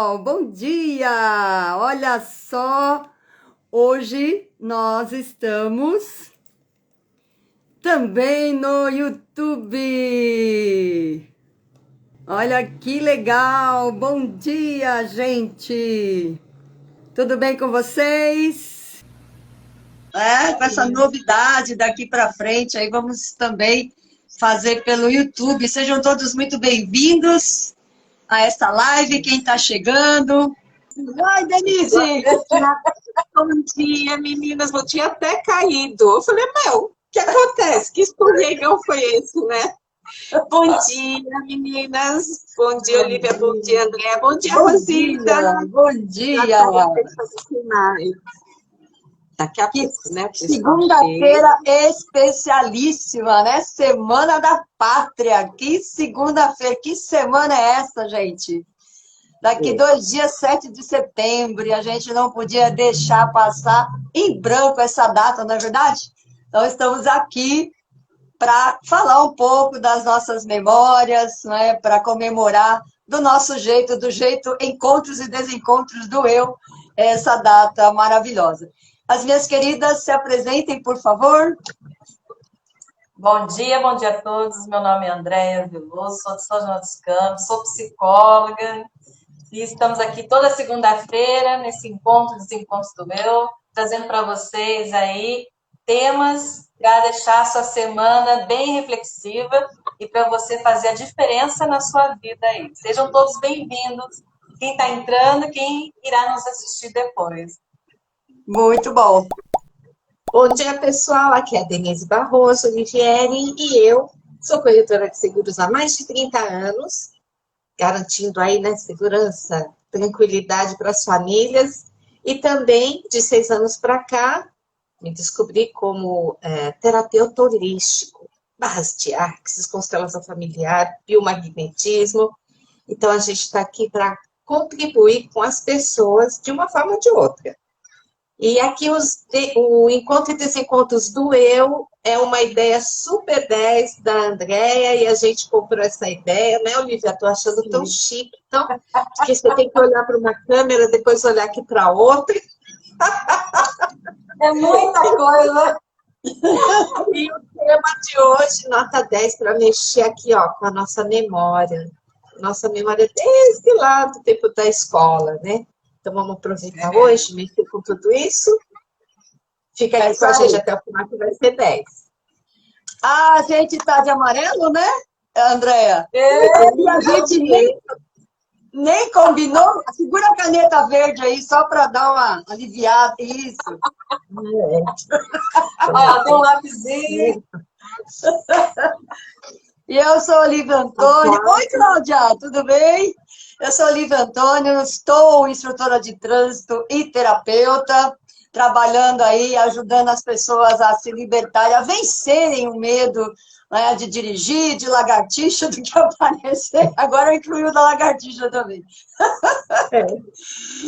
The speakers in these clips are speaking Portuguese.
pessoal, bom dia! Olha só, hoje nós estamos também no YouTube. Olha que legal! Bom dia, gente! Tudo bem com vocês? Com essa novidade daqui para frente, aí vamos também fazer pelo YouTube. Sejam todos muito bem-vindos a essa live, quem está chegando. Ai, Denise! Bom dia, meninas. Eu tinha até caído. Eu falei, o que acontece? Que escorregão foi esse, né? Bom dia, meninas. Bom dia, Olivia. Bom dia, André. Bom dia, Rosita. Bom dia! Daqui a pouco, né? Segunda-feira especialíssima, né? Semana da Pátria. Que segunda-feira, que semana é essa, gente? Daqui 2 dias, 7 de setembro, e a gente não podia deixar passar em branco essa data, não é verdade? Então, estamos aqui para falar um pouco das nossas memórias, né? Para comemorar do nosso jeito, do jeito encontros e desencontros do eu, essa data maravilhosa. As minhas queridas, se apresentem, por favor. Bom dia a todos. Meu nome é Andréia Veloso, sou de São João dos Campos, sou psicóloga e estamos aqui toda segunda-feira nesse encontro dos encontros do eu, trazendo para vocês aí temas para deixar a sua semana bem reflexiva e para você fazer a diferença na sua vida aí. Sejam todos bem-vindos, quem está entrando, quem irá nos assistir depois. Muito bom. Bom dia, pessoal. Aqui é a Denise Barroso Olivieri e eu sou corretora de seguros há mais de 30 anos, garantindo aí, né, segurança, tranquilidade para as famílias. E também, de 6 anos para cá, me descobri como terapeuta holístico, barras de axis, constelação familiar, biomagnetismo. Então, a gente está aqui para contribuir com as pessoas de uma forma ou de outra. E aqui o Encontro e Desencontros do Eu é uma ideia super 10 da Andréia, e a gente comprou essa ideia, né, Olivia? Estou achando tão chique, então, porque você tem que olhar para uma câmera, depois olhar aqui para outra. É muita coisa. E o tema de hoje, nota 10, para mexer aqui, ó, com a nossa memória. Nossa memória desde lá do tempo da escola, né? Então, vamos aproveitar hoje, mexer com tudo isso. Fica aí com a gente até o final, que vai ser 10. A gente tá de amarelo, né, Andréia? E a gente nem combinou. Segura a caneta verde aí, só para dar uma aliviada. Isso. Ó, tem um lapisinho. E eu sou Olivia Antônio. Oi, Cláudia, tudo bem? Eu sou Olivia Antônio, estou instrutora de trânsito e terapeuta, trabalhando aí, ajudando as pessoas a se libertarem, a vencerem o medo, né, de dirigir, de lagartixa, do que aparecer. Agora eu incluí o da lagartixa também.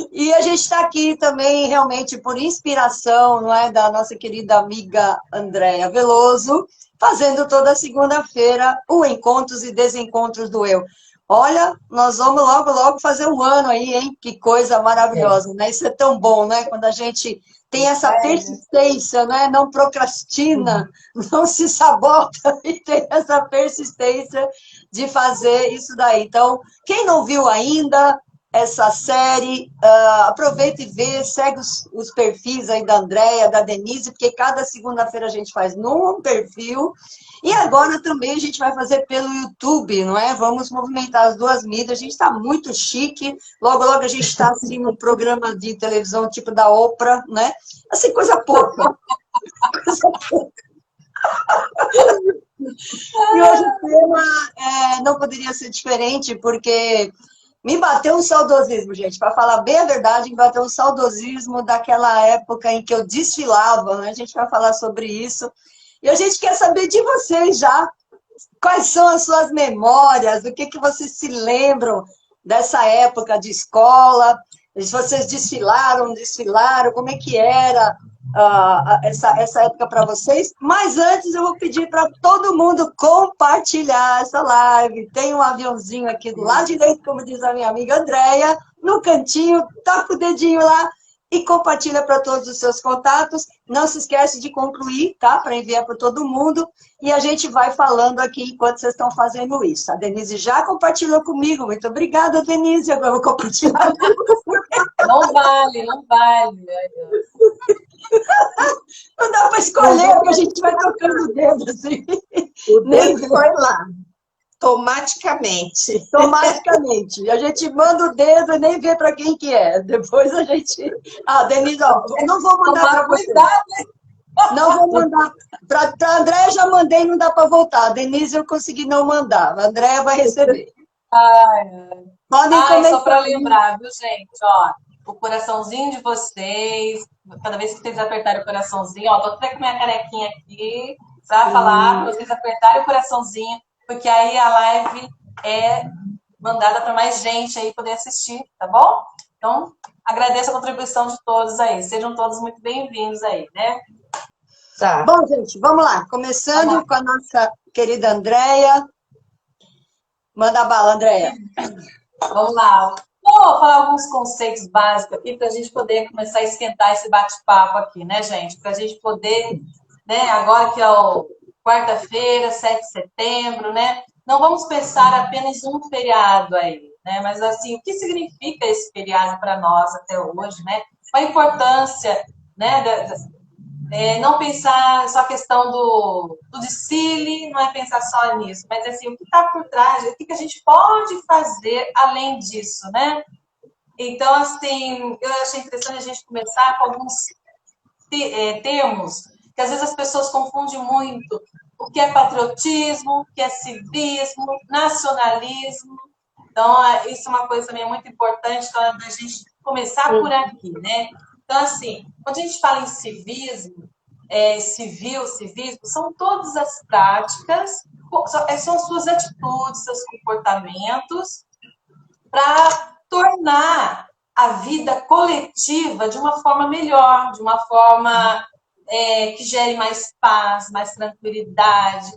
E a gente está aqui também, realmente, por inspiração, não é, da nossa querida amiga Andréia Veloso, fazendo toda segunda-feira o Encontros e Desencontros do Eu. Olha, nós vamos logo fazer um ano aí, hein? Que coisa maravilhosa, né? Isso é tão bom, né? Quando a gente tem essa persistência, né? Não procrastina, não se sabota e tem essa persistência de fazer isso daí. Então, quem não viu ainda essa série, aproveita e vê, segue os perfis aí da Andréia, da Denise, porque cada segunda-feira a gente faz num perfil. E agora também a gente vai fazer pelo YouTube, não é? Vamos movimentar as duas mídias. A gente está muito chique. Logo a gente está assim num programa de televisão tipo da Oprah, né? Assim, coisa pouca. Coisa pouca. E hoje o tema não poderia ser diferente, porque me bateu um saudosismo, gente. Para falar bem a verdade, me bateu um saudosismo daquela época em que eu desfilava, né? A gente vai falar sobre isso. E a gente quer saber de vocês já, quais são as suas memórias, o que vocês se lembram dessa época de escola, se vocês desfilaram, como é que era essa época para vocês. Mas antes eu vou pedir para todo mundo compartilhar essa live. Tem um aviãozinho aqui do lado direito, como diz a minha amiga Andréia, no cantinho, toca o dedinho lá e compartilha para todos os seus contatos. Não se esquece de concluir, tá? Para enviar para todo mundo. E a gente vai falando aqui enquanto vocês estão fazendo isso. A Denise já compartilhou comigo. Muito obrigada, Denise. Agora eu vou compartilhar com você. Não vale, não vale. Meu Deus. Não dá para escolher, porque a gente vai tocando o dedo assim. O dedo foi lá. Automaticamente. Automaticamente. A gente manda o dedo e nem vê para quem que é. Depois a gente... Ah, Denise, ó, eu não vou mandar para você. Cuidado, hein? Não vou mandar. Para a Andréia já mandei, não dá para voltar. A Denise eu consegui não mandar. A Andréia vai receber. Podem comentar. Só para lembrar, viu, gente? Ó, o coraçãozinho de vocês. Cada vez que vocês apertarem o coraçãozinho, ó, tô até com minha canequinha aqui para falar, para vocês apertarem o coraçãozinho, porque aí a live é mandada para mais gente aí poder assistir, tá bom? Então, agradeço a contribuição de todos aí. Sejam todos muito bem-vindos aí, né? Tá. Bom, gente, vamos lá. Começando com a nossa querida Andréia. Manda bala, Andréia. Vamos lá. Vou falar alguns conceitos básicos aqui para a gente poder começar a esquentar esse bate-papo aqui, né, gente? Para a gente poder, né, agora que é o quarta-feira, 7 de setembro, né? Não vamos pensar apenas um feriado aí, né? Mas, assim, o que significa esse feriado para nós até hoje, né? Qual a importância, né, não pensar só a questão do desfile, não é pensar só nisso, mas assim, o que está por trás, o que a gente pode fazer além disso, né? Então, assim, eu achei interessante a gente começar com alguns termos que às vezes as pessoas confundem muito. O que é patriotismo, o que é civismo, nacionalismo. Então, isso é uma coisa também muito importante da gente começar por aqui, né? Então, assim, quando a gente fala em civismo, civismo, são todas as práticas, são suas atitudes, seus comportamentos, para tornar a vida coletiva de uma forma melhor, de uma forma que gere mais paz, mais tranquilidade.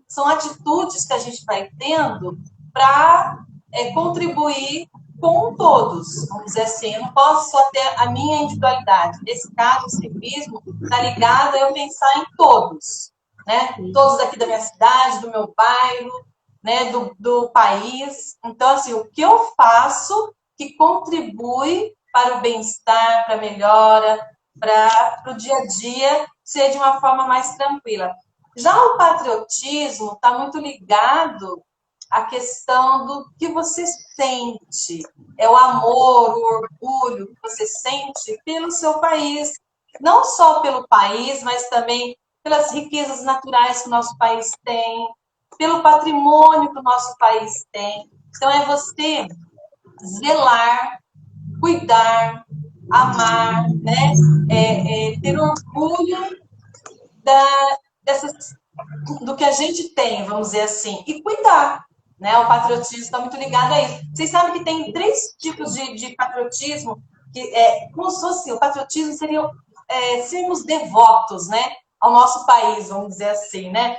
São atitudes que a gente vai tendo para contribuir com todos, vamos dizer assim. Eu não posso só ter a minha individualidade. Nesse caso, o civismo está ligado a eu pensar em todos, né? Todos daqui da minha cidade, do meu bairro, né? Do país. Então, assim, o que eu faço que contribui para o bem-estar, para a melhora, para o dia a dia ser de uma forma mais tranquila. Já o patriotismo está muito ligado à questão do que você sente. É o amor, o orgulho que você sente pelo seu país. Não só pelo país, mas também pelas riquezas naturais que o nosso país tem, pelo patrimônio que o nosso país tem. Então, é você zelar, cuidar, amar, né? Ter orgulho do que a gente tem, vamos dizer assim, e cuidar, né? O patriotismo está muito ligado a isso. Vocês sabem que tem 3 tipos de patriotismo, que como se fosse, o patriotismo seria sermos devotos, né? Ao nosso país, vamos dizer assim, né?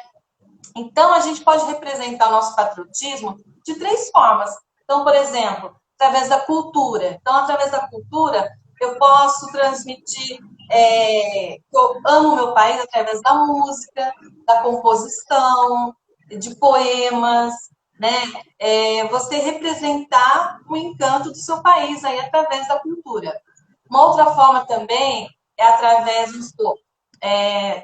Então, a gente pode representar o nosso patriotismo de 3 formas. Então, por exemplo, através da cultura. Então, através da cultura, eu posso transmitir que eu amo o meu país através da música, da composição, de poemas, né? Você representar o encanto do seu país aí através da cultura. Uma outra forma também é através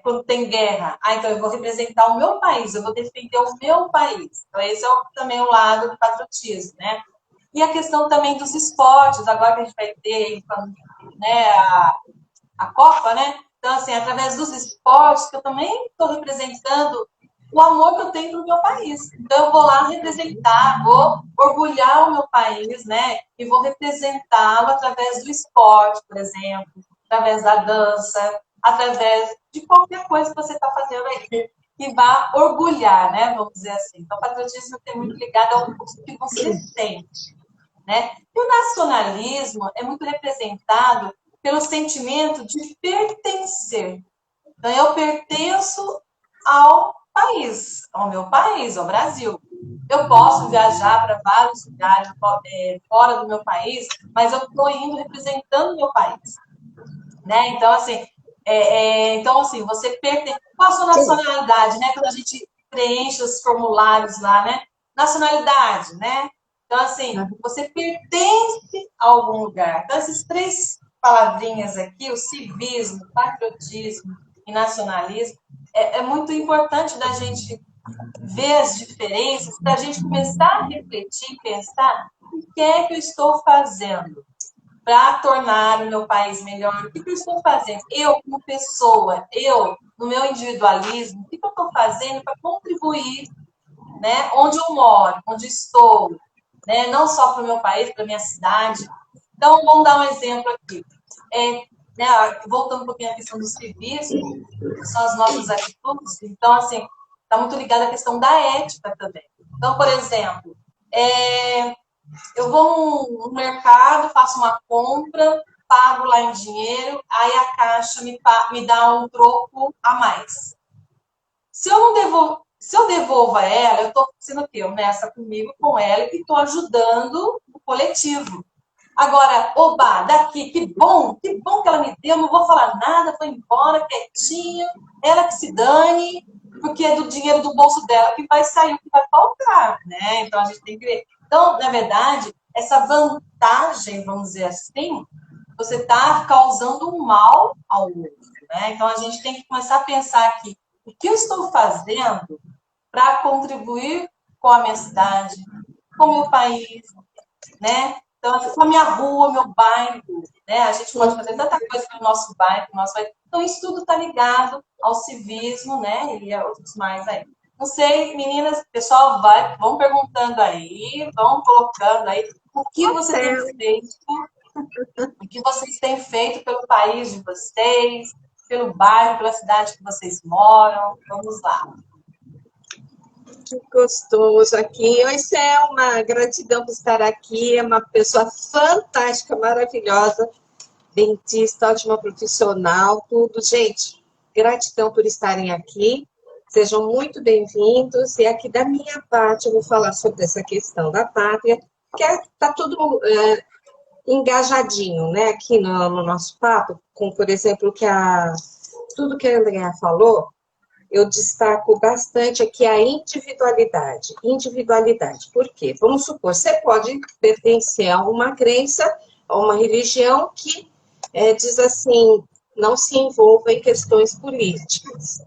quando tem guerra. Então eu vou representar o meu país, eu vou defender o meu país. Então esse é também o lado do patriotismo, né? E a questão também dos esportes, agora que a gente vai ter, né, a Copa, né? Então, assim, através dos esportes, que eu também estou representando o amor que eu tenho para o meu país. Então, eu vou lá representar, vou orgulhar o meu país, né? E vou representá-lo através do esporte, por exemplo, através da dança, através de qualquer coisa que você está fazendo aí, que vá orgulhar, né? Vamos dizer assim. Então, o patriotismo tem muito ligado ao que você sente, né? E o nacionalismo é muito representado pelo sentimento de pertencer. Então, eu pertenço ao país, ao meu país, ao Brasil. Eu posso viajar para vários lugares fora do meu país, mas eu estou indo representando o meu país, né? Então, assim, você pertence... Qual a sua Sim. nacionalidade, né? Quando a gente preenche os formulários lá, né? Nacionalidade, né? Então, assim, você pertence a algum lugar. Então, essas três palavrinhas aqui, o civismo, patriotismo e nacionalismo, é muito importante da gente ver as diferenças, para a gente começar a refletir, pensar o que é que eu estou fazendo para tornar o meu país melhor. O que eu estou fazendo? Eu, como pessoa, eu, no meu individualismo, o que eu estou fazendo para contribuir, né, onde eu moro, onde estou, né, não só para o meu país, para a minha cidade. Então, vamos dar um exemplo aqui. Né, voltando um pouquinho à questão do civismo, que são as nossas atitudes. Então, assim, está muito ligado à questão da ética também. Então, por exemplo, eu vou no mercado, faço uma compra, pago lá em dinheiro, aí a caixa me dá um troco a mais. Se eu devolvo a ela, eu estou sendo o quê? Honesta comigo, com ela, e estou ajudando o coletivo. Agora, oba, daqui, que bom que ela me deu, não vou falar nada, vou embora quietinho, ela que se dane, porque é do dinheiro do bolso dela que vai sair, o que vai faltar, né? Então, a gente tem que ver. Então, na verdade, essa vantagem, vamos dizer assim, você está causando um mal ao outro, né? Então, a gente tem que começar a pensar aqui, o que eu estou fazendo para contribuir com a minha cidade, com o meu país, né? Então, com a minha rua, meu bairro, né? A gente pode fazer tanta coisa pelo nosso bairro, pelo nosso país. Então, isso tudo está ligado ao civismo, né? E a outros mais aí. Não sei, meninas, pessoal, vão perguntando aí, vão colocando aí o que você tem feito, o que vocês têm feito pelo país de vocês, pelo bairro, pela cidade que vocês moram. Vamos lá. Que gostoso aqui. Oi, Selma, gratidão por estar aqui. É uma pessoa fantástica, maravilhosa, dentista, ótima profissional, tudo. Gente, gratidão por estarem aqui. Sejam muito bem-vindos. E aqui da minha parte, eu vou falar sobre essa questão da pátria, que está tudo engajadinho, né? Aqui no nosso papo, como, por exemplo, tudo que a Andrea falou, eu destaco bastante aqui a individualidade. Individualidade. Por quê? Vamos supor, você pode pertencer a uma crença, a uma religião que diz assim, não se envolva em questões políticas.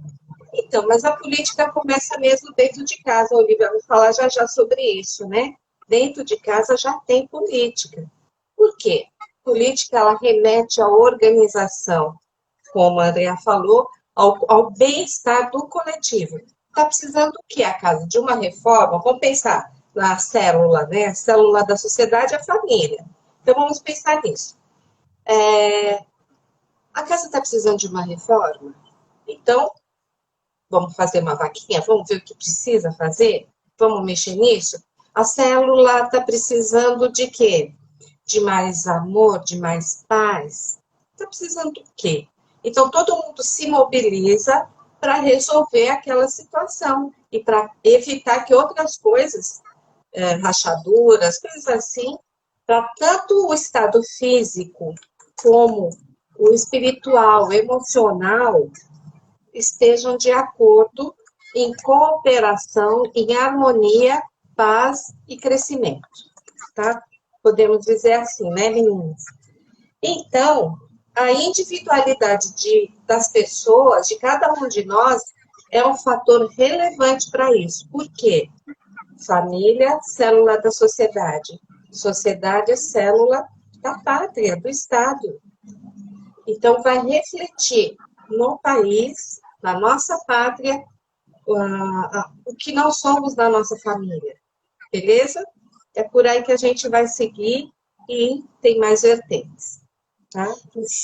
Então, mas a política começa mesmo dentro de casa. A Olivia vai falar já sobre isso, né? Dentro de casa já tem política. Por quê? Política, ela remete à organização, como a Andrea falou, ao bem-estar do coletivo. Está precisando do quê? A casa de uma reforma? Vamos pensar na célula, né? A célula da sociedade é a família. Então, vamos pensar nisso. A casa está precisando de uma reforma? Então, vamos fazer uma vaquinha? Vamos ver o que precisa fazer? Vamos mexer nisso? A célula está precisando de quê? De mais amor, de mais paz? Está precisando do quê? Então, todo mundo se mobiliza para resolver aquela situação e para evitar que outras coisas, rachaduras, coisas assim, para tanto o estado físico como o espiritual, emocional, estejam de acordo, em cooperação, em harmonia, paz e crescimento, tá? Podemos dizer assim, né, meninas? Então, a individualidade das pessoas, de cada um de nós, é um fator relevante para isso. Por quê? Família, célula da sociedade. Sociedade é célula da pátria, do Estado. Então, vai refletir no país, na nossa pátria, o que nós somos da nossa família. Beleza? É por aí que a gente vai seguir e tem mais vertentes. Tá?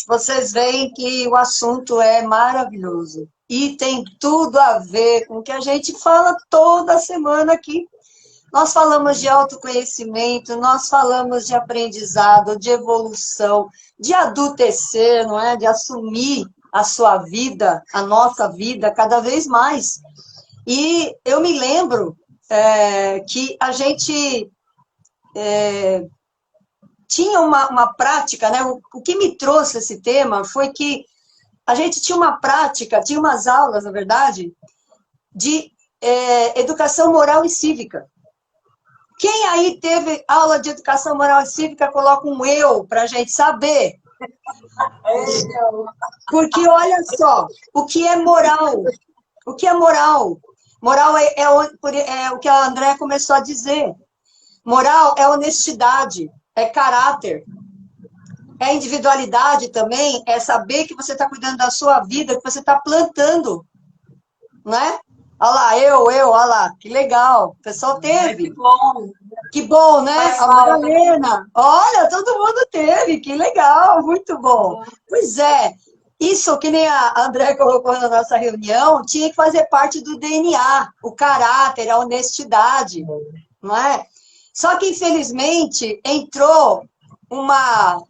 Vocês veem que o assunto é maravilhoso e tem tudo a ver com o que a gente fala toda semana aqui. Nós falamos de autoconhecimento, nós falamos de aprendizado, de evolução, de adultecer, não é? De assumir a sua vida, a nossa vida, cada vez mais. E eu me lembro, que a gente tinha uma prática, né? O que me trouxe esse tema foi que a gente tinha uma prática, tinha umas aulas, na verdade, de educação moral e cívica. Quem aí teve aula de educação moral e cívica, coloca um eu para a gente saber. Porque, olha só, o que é moral? O que é moral? Moral é o que a Andréa começou a dizer. Moral é honestidade, é caráter, é individualidade também, é saber que você está cuidando da sua vida, que você está plantando, né? Olha lá, olha lá, que legal, o pessoal teve. Que bom, né? A Madalena, olha, todo mundo teve, que legal, muito bom. Pois é, isso que nem a André colocou na nossa reunião, tinha que fazer parte do DNA, o caráter, a honestidade, não é? Só que, infelizmente, entrou uma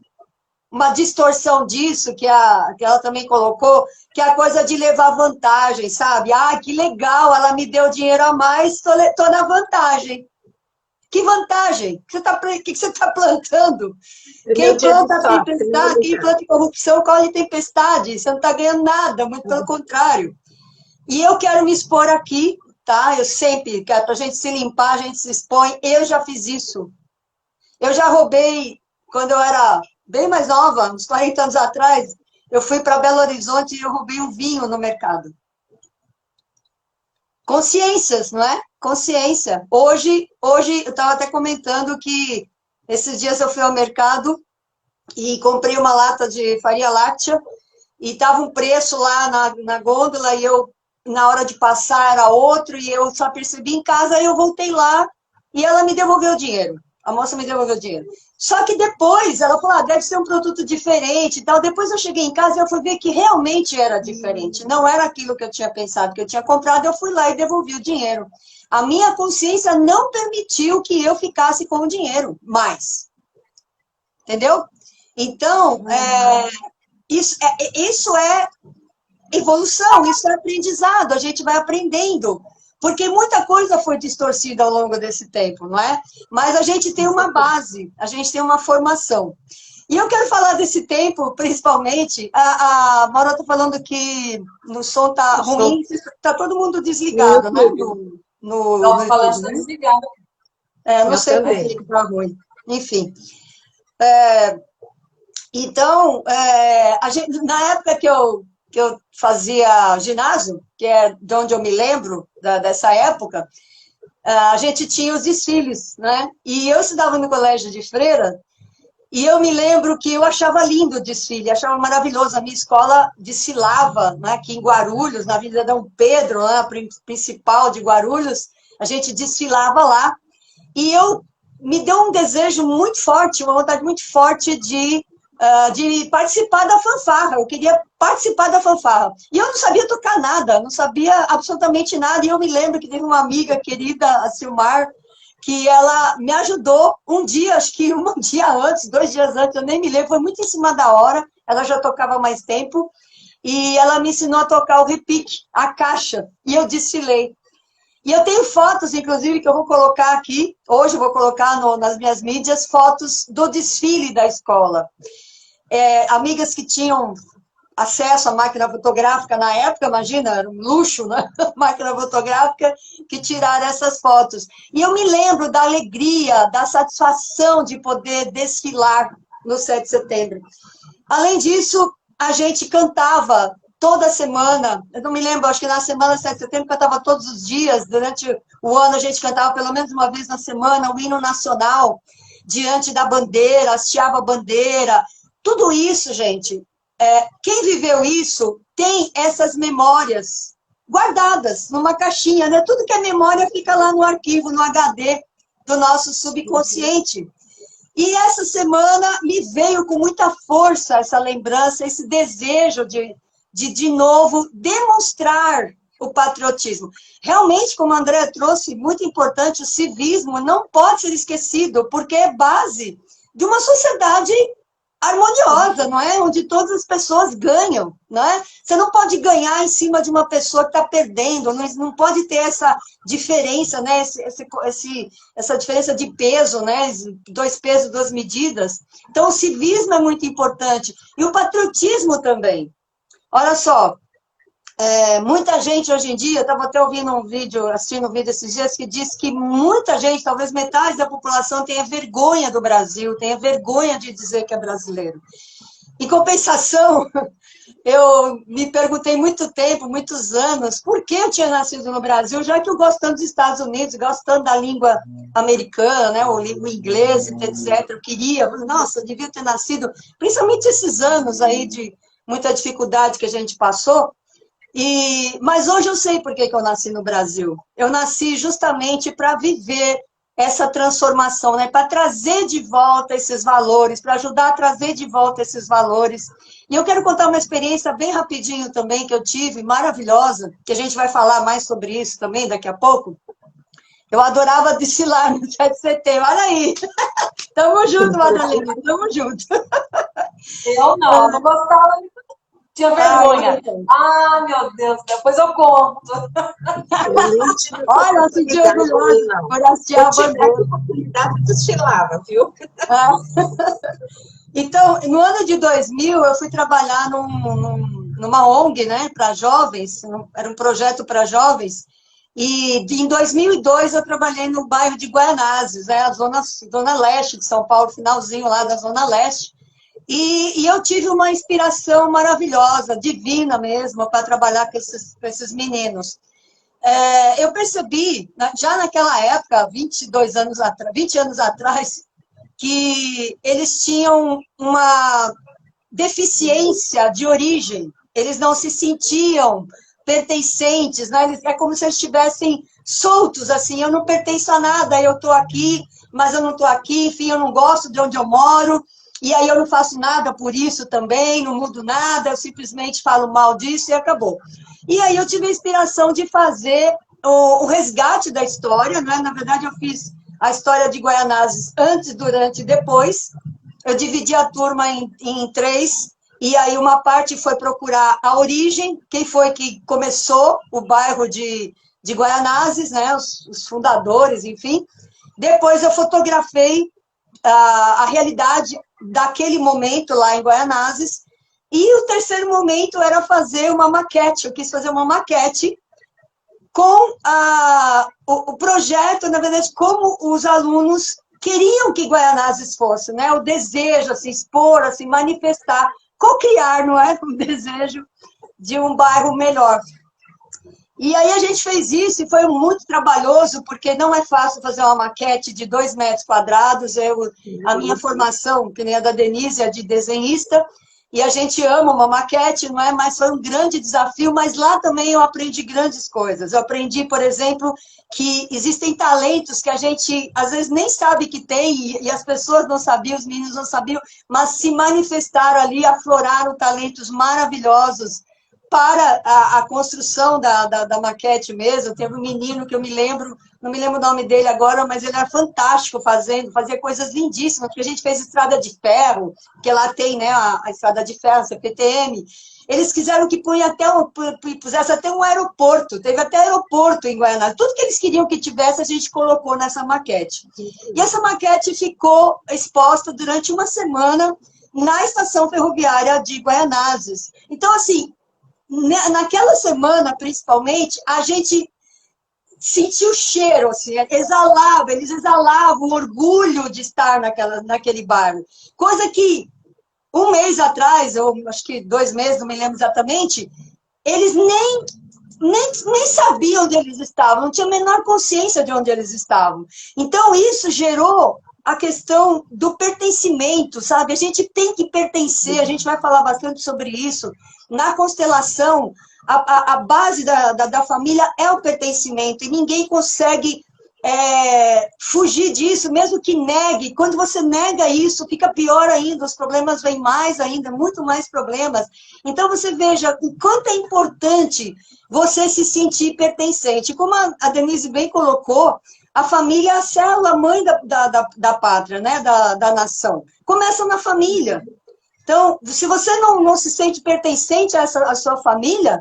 distorção disso, que ela também colocou, que é a coisa de levar vantagem, sabe? Ah, que legal, ela me deu dinheiro a mais, tô na vantagem. Que vantagem? O que você está plantando? Quem planta tempestade, quem planta corrupção, colhe tempestade. Você não está ganhando nada, muito pelo contrário. E eu quero me expor aqui, tá? Eu sempre, para a gente se limpar, a gente se expõe. Eu já fiz isso. Eu já roubei, quando eu era bem mais nova, uns 40 anos atrás, eu fui para Belo Horizonte e eu roubei um vinho no mercado. Consciências, não é? Consciência. Hoje eu estava até comentando que esses dias eu fui ao mercado e comprei uma lata de farinha láctea e estava um preço lá na gôndola e eu, na hora de passar, era outro e eu só percebi em casa, aí eu voltei lá e ela me devolveu o dinheiro. A moça me devolveu o dinheiro. Só que depois ela falou, deve ser um produto diferente e tal. Depois eu cheguei em casa e eu fui ver que realmente era diferente. Não era aquilo que eu tinha pensado, que eu tinha comprado. Eu fui lá e devolvi o dinheiro. A minha consciência não permitiu que eu ficasse com o dinheiro mais. Entendeu? Então, isso é evolução, isso é aprendizado. A gente vai aprendendo. Porque muita coisa foi distorcida ao longo desse tempo, não é? Mas a gente tem uma base, a gente tem uma formação. E eu quero falar desse tempo, principalmente, a Maura está falando que no som está ruim, está todo mundo desligado, né? Estamos falando de desligado. Não sei por que está ruim. Enfim. Então, na época que eu fazia ginásio, que é de onde eu me lembro dessa época, a gente tinha os desfiles, né? E eu estudava no colégio de freira, e eu me lembro que eu achava lindo o desfile, achava maravilhoso. A minha escola desfilava, né, aqui em Guarulhos, na Avenida Dom Pedro, né, a principal de Guarulhos, a gente desfilava lá. E me deu um desejo muito forte, uma vontade muito forte de participar da fanfarra. Eu queria participar da fanfarra. E eu não sabia tocar nada, não sabia absolutamente nada. E eu me lembro que teve uma amiga querida, a Silmar, que ela me ajudou um dia, acho que um dia antes, 2 dias antes, eu nem me lembro, foi muito em cima da hora, ela já tocava há mais tempo, e ela me ensinou a tocar o repique, a caixa, e eu desfilei. E eu tenho fotos, inclusive, que eu vou colocar aqui, hoje eu vou colocar nas minhas mídias, fotos do desfile da escola. Amigas que tinham acesso à máquina fotográfica na época, imagina, era um luxo, né? Máquina fotográfica, que tiraram essas fotos. E eu me lembro da alegria, da satisfação de poder desfilar no 7 de setembro. Além disso, a gente cantava toda semana, eu não me lembro, acho que na semana 7 de setembro cantava todos os dias, durante o ano a gente cantava pelo menos uma vez na semana o hino nacional, diante da bandeira, hasteava a bandeira, tudo isso, gente, quem viveu isso tem essas memórias guardadas numa caixinha, né? Tudo que é memória fica lá no arquivo, no HD do nosso subconsciente. E essa semana me veio com muita força essa lembrança, esse desejo de novo, demonstrar o patriotismo. Realmente, como a Andréa trouxe, muito importante, o civismo não pode ser esquecido, porque é base de uma sociedade harmoniosa, não é? Onde todas as pessoas ganham, não é? Você não pode ganhar em cima de uma pessoa que está perdendo, não pode ter essa diferença, né? Essa diferença de peso, né? 2 pesos, 2 medidas. Então, o civismo é muito importante. E o patriotismo também. Olha só, muita gente hoje em dia, estava até assistindo um vídeo esses dias, que diz que muita gente, talvez metade da população, tenha vergonha do Brasil, tenha vergonha de dizer que é brasileiro. Em compensação, eu me perguntei muito tempo, muitos anos, por que eu tinha nascido no Brasil, já que eu gosto tanto dos Estados Unidos, gosto tanto da língua americana, né, ou língua inglesa, etc. Eu queria, nossa, eu devia ter nascido, principalmente esses anos aí de muita dificuldade que a gente passou. Mas hoje eu sei por que eu nasci no Brasil. Eu nasci justamente para viver essa transformação, né? Para trazer de volta esses valores, para ajudar a trazer de volta esses valores. E eu quero contar uma experiência bem rapidinho também que eu tive, maravilhosa, que a gente vai falar mais sobre isso também daqui a pouco. Eu adorava desfilar no 7 de setembro. Olha aí! Tamo junto, Madalena, tamo junto. Eu não gostava. Tinha vergonha. Ah, meu Deus, depois eu conto. Olha, eu senti orgulhosa por assistir a oportunidade de desfilava, viu? Então, no ano de 2000, eu fui trabalhar numa ONG, né, para jovens, era um projeto para jovens, e em 2002 eu trabalhei no bairro de Guaianazes, né, a zona leste de São Paulo, finalzinho lá da zona leste. E eu tive uma inspiração maravilhosa, divina mesmo, para trabalhar com esses meninos. Eu percebi, já naquela época, 20 anos atrás, que eles tinham uma deficiência de origem, eles não se sentiam pertencentes, né? É como se eles estivessem soltos, assim, eu não pertenço a nada, eu estou aqui, mas eu não estou aqui, enfim, eu não gosto de onde eu moro, e aí eu não faço nada por isso também, não mudo nada, eu simplesmente falo mal disso e acabou. E aí eu tive a inspiração de fazer o resgate da história, né? Na verdade eu fiz a história de Guaianazes antes, durante e depois. Eu dividi a turma em 3, e aí uma parte foi procurar a origem, quem foi que começou o bairro de Guaianazes, né? Os fundadores, enfim. Depois eu fotografei a realidade daquele momento lá em Guaianazes, e o terceiro momento era fazer uma maquete. Eu quis fazer uma maquete com o projeto, na verdade, como os alunos queriam que Guaianazes fosse, né? O desejo, assim, expor, assim, manifestar, co-criar, não é? O desejo de um bairro melhor. E aí a gente fez isso e foi muito trabalhoso, porque não é fácil fazer uma maquete de 2 metros quadrados. A minha formação, que nem a da Denise, é de desenhista, e a gente ama uma maquete, não é? Mas foi um grande desafio, mas lá também eu aprendi grandes coisas. Eu aprendi, por exemplo, que existem talentos que a gente, às vezes, nem sabe que tem, e as pessoas não sabiam, os meninos não sabiam, mas se manifestaram ali, afloraram talentos maravilhosos para a construção da maquete mesmo. Teve um menino que eu me lembro, não me lembro o nome dele agora, mas ele era fantástico fazia coisas lindíssimas, porque a gente fez estrada de ferro, que lá tem, né, a estrada de ferro, a CPTM. Eles quiseram que pusesse até um aeroporto, teve até aeroporto em Guaianazes. Tudo que eles queriam que tivesse, a gente colocou nessa maquete. E essa maquete ficou exposta durante uma semana na estação ferroviária de Guaianazes. Então, assim, naquela semana, principalmente, a gente sentiu o cheiro, assim, eles exalavam o orgulho de estar naquele bairro. Coisa que, um mês atrás, ou acho que 2 meses, não me lembro exatamente, eles nem sabiam onde eles estavam, não tinham a menor consciência de onde eles estavam. Então, isso gerou a questão do pertencimento, sabe? A gente tem que pertencer, a gente vai falar bastante sobre isso. Na constelação, a base da família é o pertencimento, e ninguém consegue fugir disso, mesmo que negue. Quando você nega isso, fica pior ainda, os problemas vêm mais ainda, muito mais problemas. Então, você veja o quanto é importante você se sentir pertencente. Como a Denise bem colocou, a família é a célula mãe da pátria, né? da nação. Começa na família. Então, se você não se sente pertencente à sua família,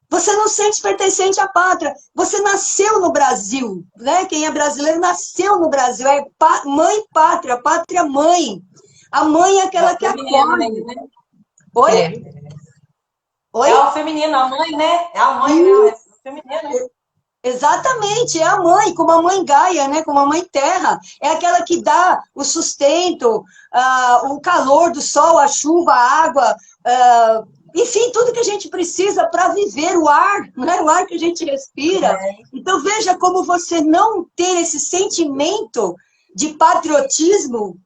você não se sente pertencente à pátria. Você nasceu no Brasil, né? Quem é brasileiro nasceu no Brasil. É mãe pátria, pátria mãe. A mãe é aquela que acolhe. Né? Oi? Oi? É o feminino, a mãe, né? É a mãe, né? É o feminino. Exatamente, é a mãe, como a mãe Gaia, né? Como a mãe Terra. É aquela que dá o sustento, o calor do sol, a chuva, a água, enfim, tudo que a gente precisa para viver, o ar, né? O ar que a gente respira. Então, veja como você não ter esse sentimento de patriotismo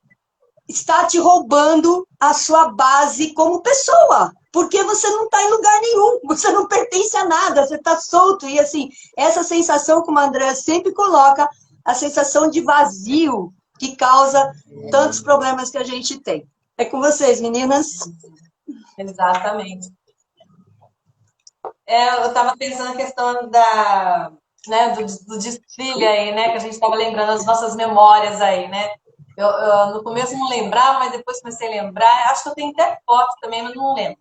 está te roubando a sua base como pessoa. Porque você não está em lugar nenhum, você não pertence a nada, você está solto. E, assim, essa sensação, como a Andrea sempre coloca, a sensação de vazio que causa tantos problemas que a gente tem. É com vocês, meninas. Exatamente. Eu estava pensando na questão né, do desfile aí, né? Que a gente estava lembrando as nossas memórias aí, né? Eu no começo não lembrava, mas depois comecei a lembrar. Acho que eu tenho até foto também, mas não lembro.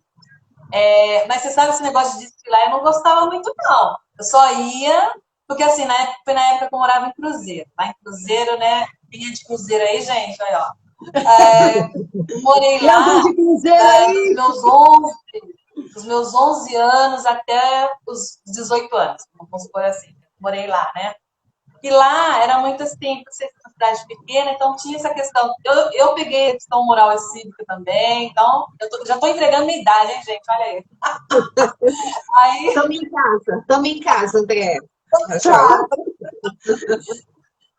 Mas você sabe esse negócio de desfilar, eu não gostava muito, não. Eu só ia, porque assim, foi na época que eu morava em Cruzeiro. Lá em Cruzeiro, né? Quem é de Cruzeiro aí, gente? Aí, ó. Morei lá dos meus 11 anos até os 18 anos, vamos supor assim. Morei lá, né? E lá era muito assim, por ser uma cidade pequena, então tinha essa questão. Eu peguei a questão moral e cívica também, então já estou entregando minha idade, hein, gente? Olha aí. Estamos em casa, André.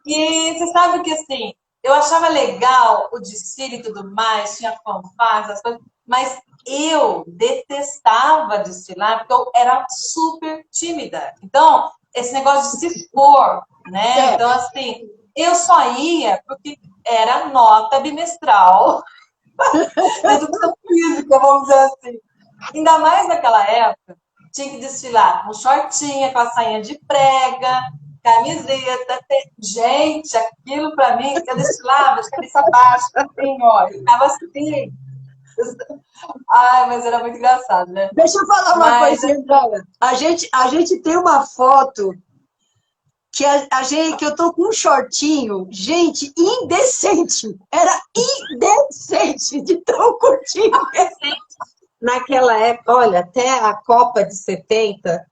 E você sabe que assim, eu achava legal o desfile e tudo mais, tinha fanfarras, as coisas, mas eu detestava desfilar porque eu era super tímida. Então, esse negócio de se expor, né? Então, assim, eu só ia porque era nota bimestral da educação física, vamos dizer assim. Ainda mais naquela época, tinha que desfilar com shortinho, com a sainha de prega, camiseta. Gente, aquilo para mim, eu desfilava de cabeça baixa, assim, ó, eu ficava assim. Ai, mas era muito engraçado, né? Deixa eu falar uma coisa, Andréia. A gente tem uma foto que que eu tô com um shortinho, gente, indecente. Era indecente de tão curtinho. Naquela época, olha, até a Copa de 70,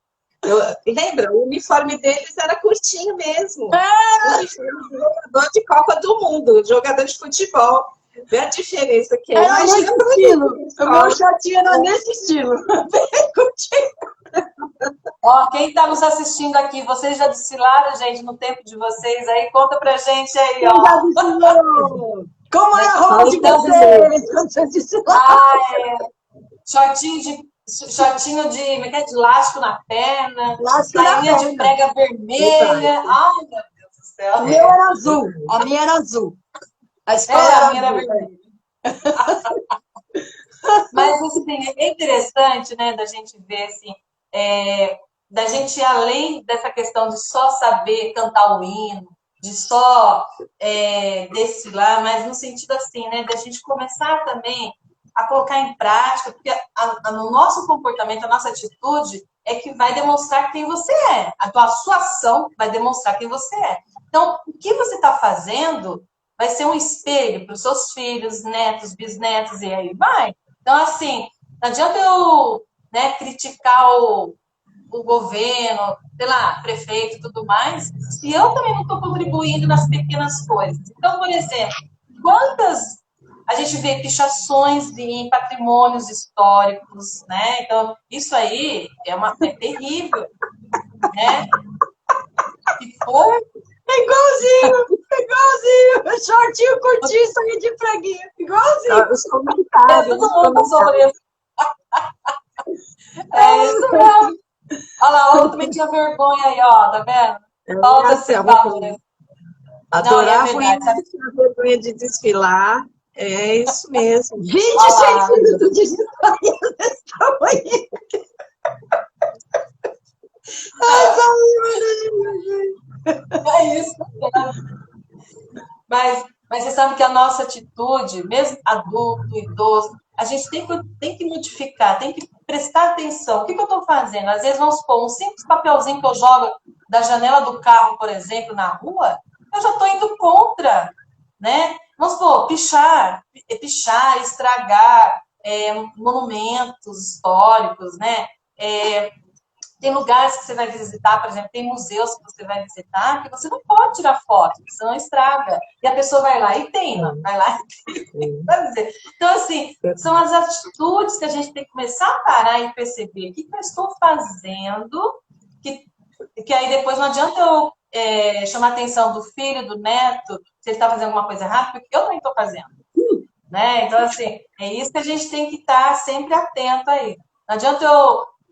lembra? O uniforme deles era curtinho mesmo. Jogador de Copa do Mundo, jogador de futebol. Vê a diferença que é. Era nesse estilo. O meu shortinho era nesse estilo. Bem curtinho. Ó, quem está nos assistindo aqui, vocês já desfilaram, gente, no tempo de vocês aí? Conta pra gente aí, ó. Já desfilou. Como era a roupa de vocês quando vocês desfilaram? Shortinho de elástico na perna, Elástico sainha na de prega vermelha. Ai, meu Deus do céu. A minha era azul. A minha era azul. A escola a minha era vermelha. Mas, assim, é interessante, né, da gente ver, assim, da gente, além dessa questão de só saber cantar o hino, de só desfilar, mas no sentido, assim, né, da gente começar também a colocar em prática, porque no nosso comportamento, a nossa atitude é que vai demonstrar quem você é. A sua ação vai demonstrar quem você é. Então, o que você está fazendo vai ser um espelho para os seus filhos, netos, bisnetos, e aí vai. Então, assim, não adianta eu criticar o governo, sei lá, prefeito e tudo mais, se eu também não estou contribuindo nas pequenas coisas. Então, por exemplo, quantas a gente vê pichações em patrimônios históricos, né? Então, isso aí é terrível, né? E foi... Igualzinho, shortinho curtinho, saia de preguinha, igualzinho. Os comentários. Todo mundo sobre isso. É isso mesmo. Olha lá, outra também tinha vergonha aí, ó, tá vendo? Falta esse valor. Adorava tinha vergonha de desfilar. É isso mesmo. 20 centímetros de saia desse tamanho. É isso. Mas você sabe que a nossa atitude, mesmo adulto, idoso, a gente tem que modificar, tem que prestar atenção. O que eu estou fazendo? Às vezes, vamos supor, um simples papelzinho que eu jogo da janela do carro, por exemplo, na rua, eu já estou indo contra, né? Vamos supor, pichar, estragar monumentos históricos, né? Tem lugares que você vai visitar, por exemplo, tem museus que você vai visitar que você não pode tirar foto, porque senão estraga. E a pessoa vai lá e teima, vai lá e teima. Então, assim, são as atitudes que a gente tem que começar a parar e perceber o que eu estou fazendo, que aí depois não adianta eu chamar a atenção do filho, do neto, se ele está fazendo alguma coisa errada, porque eu também estou fazendo. Né? Então, assim, é isso que a gente tem que estar sempre atento aí. Não adianta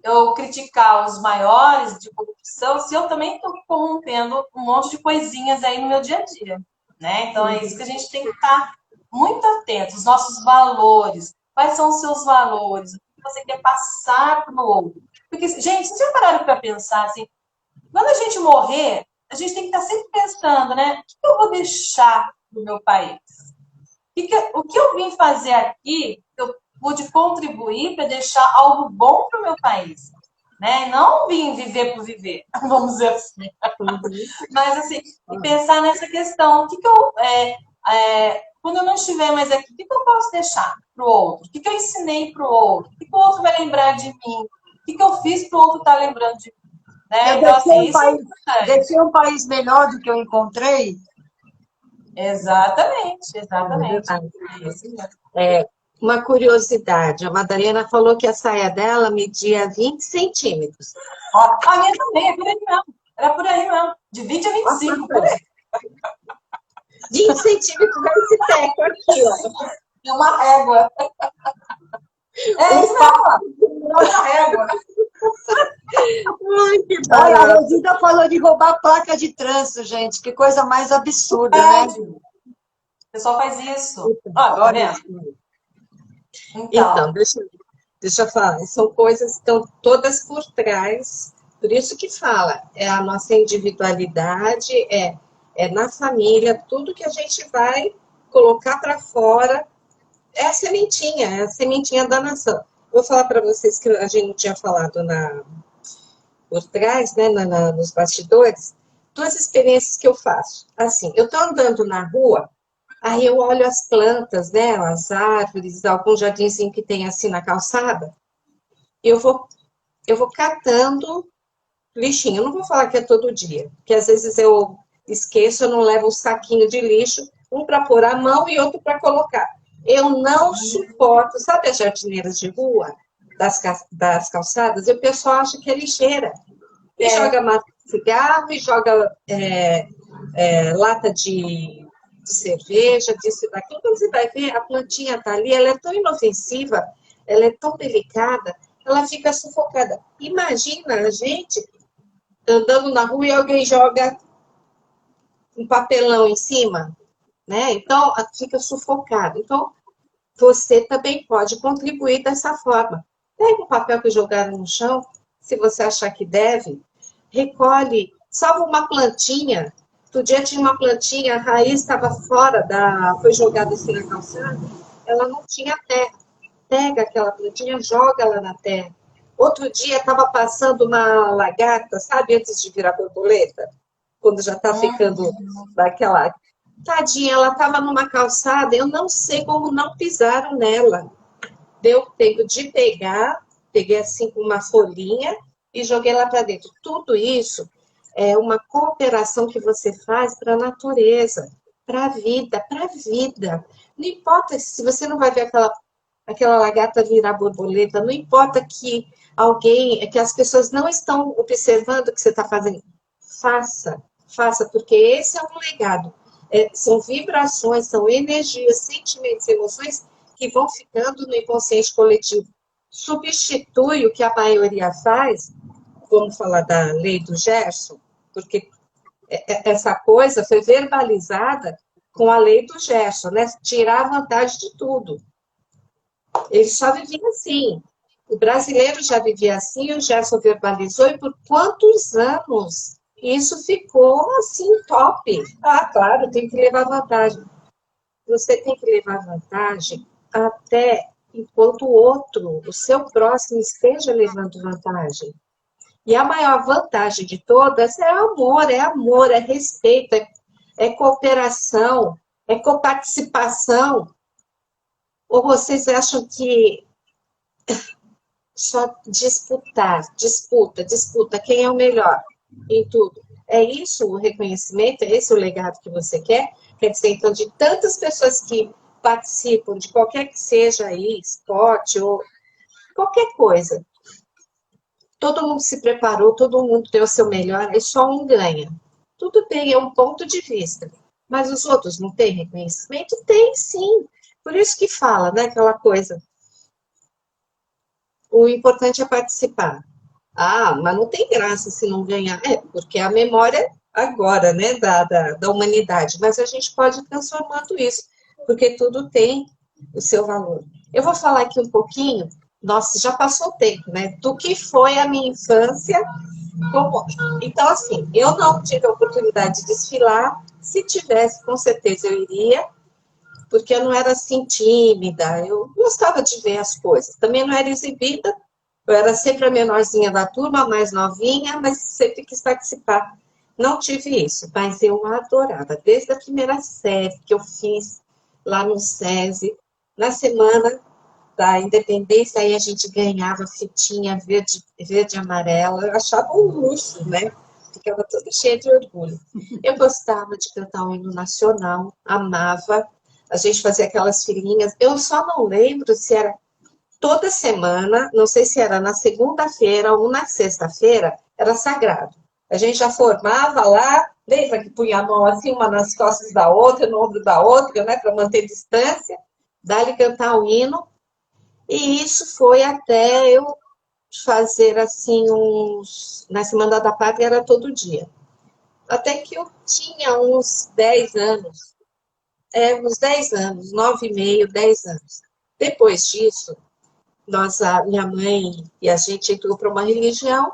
eu criticar os maiores de corrupção se eu também estou corrompendo um monte de coisinhas aí no meu dia a dia. Né? Então, é isso que a gente tem que estar muito atento. Os nossos valores. Quais são os seus valores? O que você quer passar para o outro? Porque, gente, vocês já pararam para pensar assim, quando a gente morrer, a gente tem que estar sempre pensando, né? O que eu vou deixar no meu país? O que eu vim fazer aqui, eu pude contribuir para deixar algo bom para o meu país. Né? Não vim viver por viver, vamos dizer assim. Mas, assim, pensar nessa questão. Quando eu não estiver mais aqui, o que eu posso deixar para o outro? O que eu ensinei para o outro? O que o outro vai lembrar de mim? O que eu fiz para o outro estar lembrando de mim? Né? Então, assim, deixei um país melhor do que eu encontrei. Exatamente. Uma curiosidade, a Madalena falou que a saia dela media 20 centímetros. A minha também, é por aí mesmo. Era por aí mesmo. De 20 a 25, por aí. 20 centímetros desse teco aqui, ó. É uma régua. É isso mesmo. É uma régua. Ai, que olha, a Rosita falou de roubar placa de trânsito, gente. Que coisa mais absurda, né? O pessoal faz isso. Agora mesmo. Então, deixa eu falar. São coisas que estão todas por trás. Por isso que fala, é a nossa individualidade, é na família, tudo que a gente vai colocar para fora é a sementinha da nação. Vou falar para vocês que a gente não tinha falado por trás, né, nos bastidores, duas experiências que eu faço. Assim, eu estou andando na rua, aí eu olho as plantas, né, as árvores, algum jardinzinho que tem assim na calçada, eu vou catando lixinho. Eu não vou falar que é todo dia, porque às vezes eu esqueço, eu não levo um saquinho de lixo, um para pôr a mão e outro para colocar. Eu não suporto, sabe as jardineiras de rua, das calçadas, e o pessoal acha que é lixeira. E joga massa de cigarro, e joga lata de cerveja, disso e daquilo. Quando você vai ver, a plantinha está ali, ela é tão inofensiva, ela é tão delicada, ela fica sufocada. Imagina a gente andando na rua e alguém joga um papelão em cima, né? Então, fica sufocado. Então, você também pode contribuir dessa forma. Pega o papel que jogaram no chão, se você achar que deve, recolhe, salva uma plantinha. Outro dia tinha uma plantinha, a raiz estava fora, foi jogada assim na calçada, ela não tinha terra. Pega aquela plantinha, joga ela na terra. Outro dia estava passando uma lagarta, sabe, antes de virar borboleta? Quando já está ficando daquela... Tadinha, ela estava numa calçada, eu não sei como não pisaram nela. Deu tempo de peguei assim com uma folhinha e joguei lá para dentro. Tudo isso é uma cooperação que você faz para a natureza, para a vida, para a vida. Não importa se você não vai ver aquela lagarta virar borboleta, não importa que as pessoas não estão observando o que você está fazendo. Faça, porque esse é um legado. São vibrações, são energias, sentimentos, emoções que vão ficando no inconsciente coletivo. Substitui o que a maioria faz, vamos falar da lei do Gerson, porque essa coisa foi verbalizada com a lei do Gerson, né? Tirar vantagem de tudo. Ele só vivia assim. O brasileiro já vivia assim, o Gerson verbalizou, e por quantos anos isso ficou assim, top? Ah, claro, tem que levar vantagem. Você tem que levar vantagem até enquanto o outro, o seu próximo, esteja levando vantagem. E a maior vantagem de todas é amor, é respeito, é cooperação, é coparticipação. Ou vocês acham que só disputa, quem é o melhor em tudo? É isso o reconhecimento? É esse o legado que você quer? Quer dizer, então, de tantas pessoas que participam de qualquer que seja aí, esporte ou qualquer coisa, todo mundo se preparou, todo mundo deu o seu melhor, e só um ganha. Tudo bem, é um ponto de vista. Mas os outros não têm reconhecimento? Tem sim. Por isso que fala, né, aquela coisa. O importante é participar. Ah, mas não tem graça se não ganhar. É, porque é a memória agora, né, da humanidade. Mas a gente pode ir transformando isso, porque tudo tem o seu valor. Eu vou falar aqui um pouquinho, nossa, já passou o tempo, né, do que foi a minha infância. Então, assim, eu não tive a oportunidade de desfilar. Se tivesse, com certeza eu iria, porque eu não era assim tímida, eu gostava de ver as coisas. Também não era exibida, eu era sempre a menorzinha da turma, a mais novinha, mas sempre quis participar. Não tive isso, mas eu adorava. Desde a primeira série que eu fiz lá no SESI, na semana da independência, aí a gente ganhava fitinha verde e amarela. Eu achava um luxo, né? Ficava toda cheia de orgulho. Eu gostava de cantar o hino nacional, amava. A gente fazia aquelas filinhas. Eu só não lembro se era toda semana, não sei se era na segunda-feira ou na sexta-feira, era sagrado. A gente já formava lá, lembra que punha a mão assim, uma nas costas da outra, no ombro da outra, né, para manter distância, dá-lhe cantar o hino. E isso foi até eu fazer assim na Semana da Pátria era todo dia. Até que eu tinha uns 10 anos, uns 10 anos, 9,5, 10 anos. Depois disso, minha mãe e a gente entrou para uma religião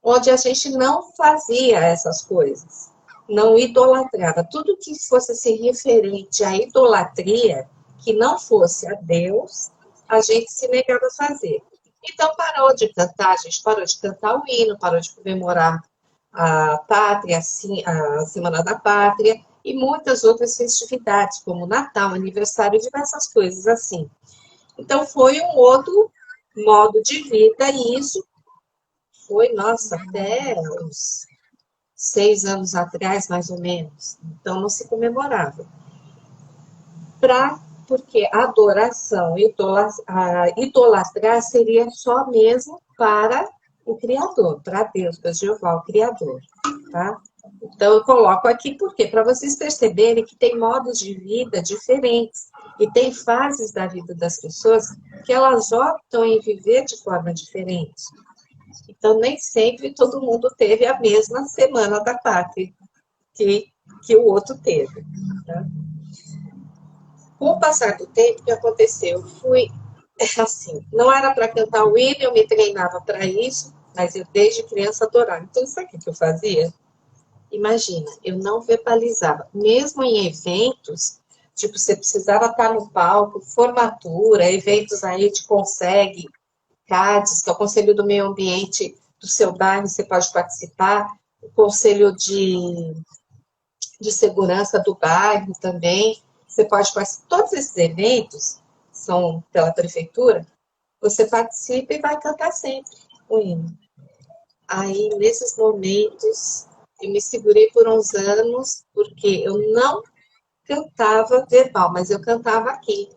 onde a gente não fazia essas coisas, não idolatrava. Tudo que fosse assim, referente à idolatria, que não fosse a Deus, a gente se negava a fazer. Então parou de cantar, a gente parou de cantar o hino, parou de comemorar a pátria, assim, a Semana da Pátria, e muitas outras festividades, como Natal, aniversário, diversas coisas assim. Então, foi um outro modo de vida, e isso foi, nossa, até uns 6 anos atrás, mais ou menos. Então, não se comemorava. Porque a adoração, a idolatrar seria só mesmo para o Criador, para Deus, para Jeová, o Criador, tá? Então, eu coloco aqui por quê? Para vocês perceberem que tem modos de vida diferentes e tem fases da vida das pessoas que elas optam em viver de forma diferente. Então, nem sempre todo mundo teve a mesma Semana da Pátria que o outro teve, tá? Com o passar do tempo, o que aconteceu? Eu fui, assim, não era para cantar o hino, eu me treinava para isso, mas eu desde criança adorava. Então, sabe o que eu fazia? Imagina, eu não verbalizava. Mesmo em eventos, tipo, você precisava estar no palco, formatura, eventos aí de Consegue, CADES, que é o Conselho do Meio Ambiente do seu bairro, você pode participar, o Conselho de Segurança do bairro também, você pode participar. Todos esses eventos são pela prefeitura, você participa e vai cantar sempre o hino. Aí, nesses momentos, eu me segurei por uns anos, porque eu não cantava verbal, mas eu cantava aqui,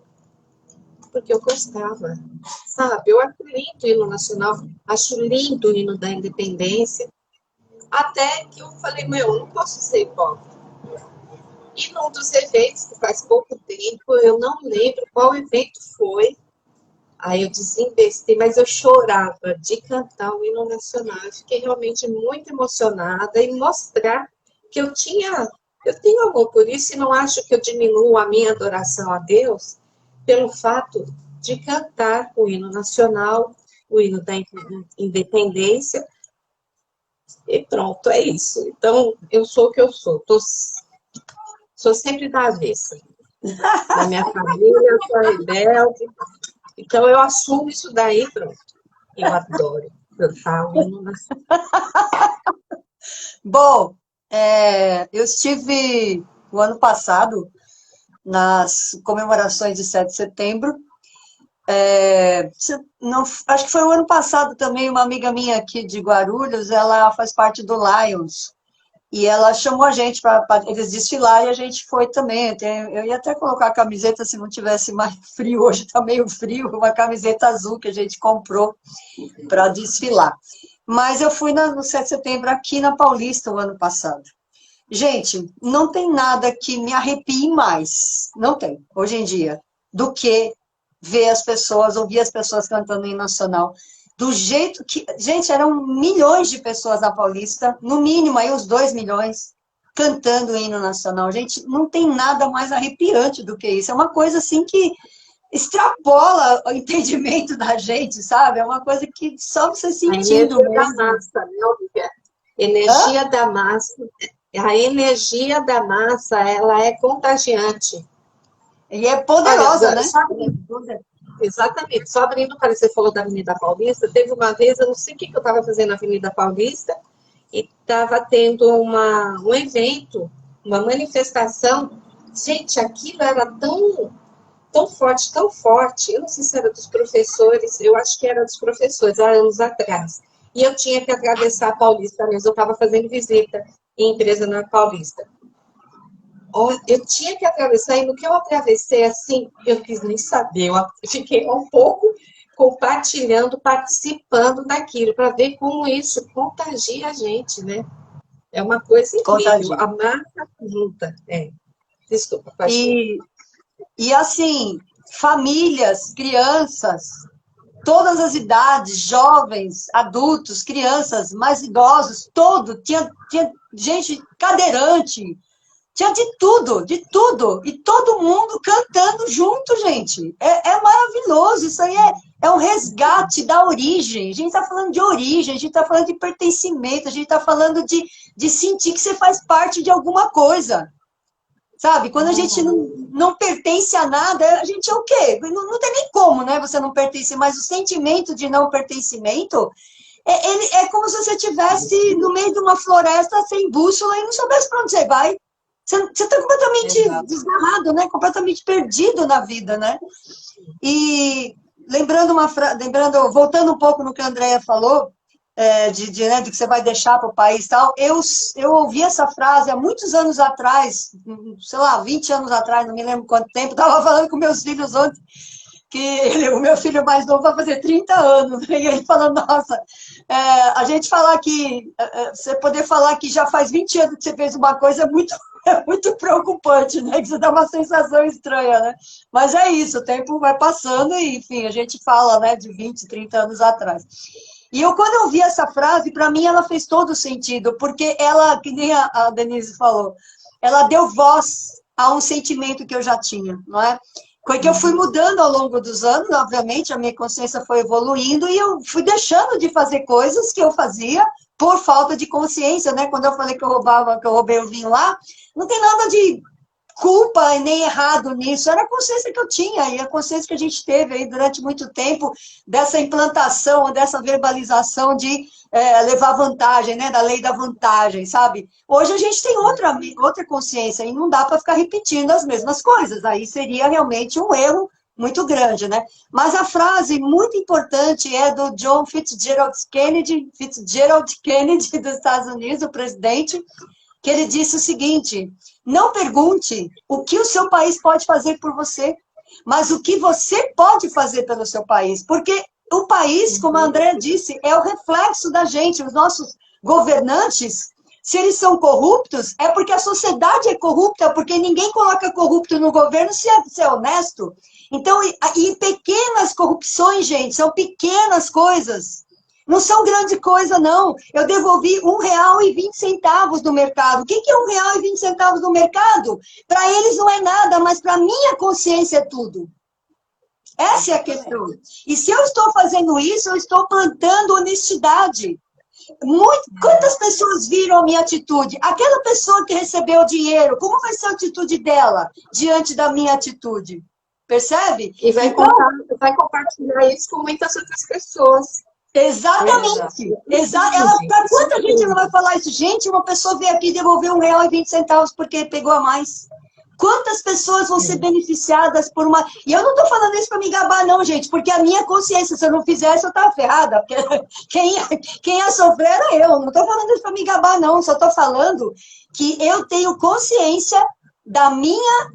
porque eu gostava, sabe? Eu acho lindo o hino nacional, acho lindo o hino da independência, até que eu falei, meu, eu não posso ser hipócrita. E num dos eventos, que faz pouco tempo, eu não lembro qual evento foi, aí eu desinvesti, mas eu chorava de cantar o hino nacional. Eu fiquei realmente muito emocionada em mostrar que eu tenho amor por isso e não acho que eu diminuo a minha adoração a Deus pelo fato de cantar o hino nacional, o hino da independência, e pronto, é isso. Então, eu sou o que eu sou. Sou sempre da avessa. Na minha família, eu sou rebelde. Então, eu assumo isso daí, pronto. Eu adoro cantar o hino nacional. Bom, eu estive o ano passado nas comemorações de 7 de setembro. Não, acho que foi o ano passado também, uma amiga minha aqui de Guarulhos, ela faz parte do Lions, e ela chamou a gente para eles desfilar, e a gente foi também. Eu ia até colocar a camiseta se não tivesse mais frio, hoje está meio frio, uma camiseta azul que a gente comprou para desfilar. Mas eu fui no 7 de setembro aqui na Paulista o ano passado. Gente, não tem nada que me arrepie mais, não tem, hoje em dia, do que ver as pessoas, ouvir as pessoas cantando em nacional. Do jeito que... Gente, eram milhões de pessoas na Paulista, no mínimo aí uns 2 milhões, cantando o hino nacional. Gente, não tem nada mais arrepiante do que isso. É uma coisa assim que extrapola o entendimento da gente, sabe? É uma coisa que só você sentindo A energia da massa, né, Olivia? Energia da massa. A energia da massa, ela é contagiante. E é poderosa, Olha, né? Exatamente. Só abrindo para você falou da Avenida Paulista, teve uma vez, eu não sei o que eu estava fazendo na Avenida Paulista, e estava tendo um evento, uma manifestação. Gente, aquilo era tão forte, tão forte. Eu não sei se era dos professores, eu acho que era dos professores, há anos atrás. E eu tinha que atravessar a Paulista mesmo, eu estava fazendo visita em empresa na Paulista. Eu tinha que atravessar, e no que eu atravessei, assim, eu quis nem saber, eu fiquei um pouco compartilhando, participando daquilo, para ver como isso contagia a gente, né? É uma coisa incrível, Contagia. a massa junta. Desculpa, pode. E assim, famílias, crianças, todas as idades, jovens, adultos, crianças, mais idosos, tinha gente cadeirante, tinha de tudo, e todo mundo cantando junto, gente. É maravilhoso, isso aí é um resgate da origem. A gente está falando de origem, a gente está falando de pertencimento, a gente está falando de sentir que você faz parte de alguma coisa. Sabe? Quando a gente não pertence a nada, a gente é o quê? Não tem nem como, né? Você não pertence, mas o sentimento de não pertencimento é como se você estivesse no meio de uma floresta sem bússola e não soubesse para onde você vai. Você está completamente desgarrado, né? Completamente perdido na vida, né? E voltando um pouco no que a Andrea falou, de que você vai deixar para o país e tal, eu ouvi essa frase há muitos anos atrás, sei lá, 20 anos atrás, não me lembro quanto tempo, estava falando com meus filhos ontem, que o meu filho mais novo vai fazer 30 anos, e ele falando, nossa, a gente falar que, você poder falar que já faz 20 anos que você fez uma coisa é muito preocupante, né? Que você dá uma sensação estranha, né? Mas é isso, o tempo vai passando e, enfim, a gente fala, né, de 20, 30 anos atrás. E quando eu vi essa frase, para mim ela fez todo sentido, porque ela, que nem a Denise falou, ela deu voz a um sentimento que eu já tinha, não é? Que eu fui mudando ao longo dos anos, obviamente, a minha consciência foi evoluindo e eu fui deixando de fazer coisas que eu fazia por falta de consciência, né? Quando eu falei que eu roubei o vinho lá, não tem nada de culpa e nem errado nisso, era a consciência que eu tinha e a consciência que a gente teve aí durante muito tempo dessa implantação, dessa verbalização de levar vantagem, né, da lei da vantagem, sabe? Hoje a gente tem outra consciência e não dá para ficar repetindo as mesmas coisas, aí seria realmente um erro muito grande, né? Mas a frase muito importante é do John Fitzgerald Kennedy dos Estados Unidos, o presidente, que ele disse o seguinte: não pergunte o que o seu país pode fazer por você, mas o que você pode fazer pelo seu país. Porque o país, como a Andrea disse, é o reflexo da gente. Os nossos governantes, se eles são corruptos, é porque a sociedade é corrupta, porque ninguém coloca corrupto no governo se é honesto. Então, e pequenas corrupções, gente, são pequenas coisas. Não são grande coisa, não. Eu devolvi R$1,20 no mercado. O que é R$1,20 no mercado? Para eles não é nada, mas para minha consciência é tudo. Essa é a questão. E se eu estou fazendo isso, eu estou plantando honestidade. Quantas pessoas viram a minha atitude? Aquela pessoa que recebeu o dinheiro, como vai ser a atitude dela diante da minha atitude? percebe? E vai, Então, vai compartilhar isso com muitas outras pessoas. exatamente. Para quanta gente ela vai falar isso? Gente, uma pessoa veio aqui e devolveu R$1,20 porque pegou a mais. Quantas pessoas vão ser beneficiadas por uma... E eu não estou falando isso para me gabar, não, gente, porque a minha consciência, se eu não fizesse, eu estava ferrada. Quem ia sofrer era eu. Não estou falando isso para me gabar, não. Só estou falando que eu tenho consciência da minha,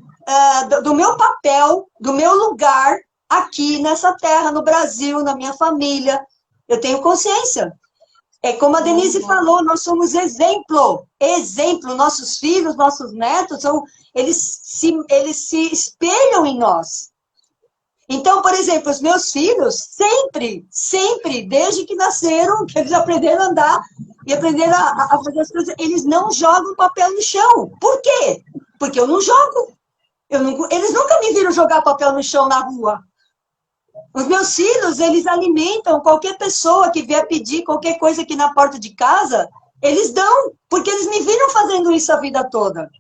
do meu papel, do meu lugar aqui nessa terra, no Brasil, na minha família. Eu tenho consciência. É como a Denise falou, nós somos exemplo. Exemplo, nossos filhos, nossos netos, eles se espelham em nós. Então, por exemplo, os meus filhos, sempre, desde que nasceram, que eles aprenderam a andar e aprenderam a fazer as coisas, eles não jogam papel no chão. Por quê? Porque eu não jogo. Eles nunca me viram jogar papel no chão na rua. Os meus filhos, eles alimentam qualquer pessoa que vier pedir qualquer coisa aqui na porta de casa, eles dão, porque eles me viram fazendo isso a vida toda.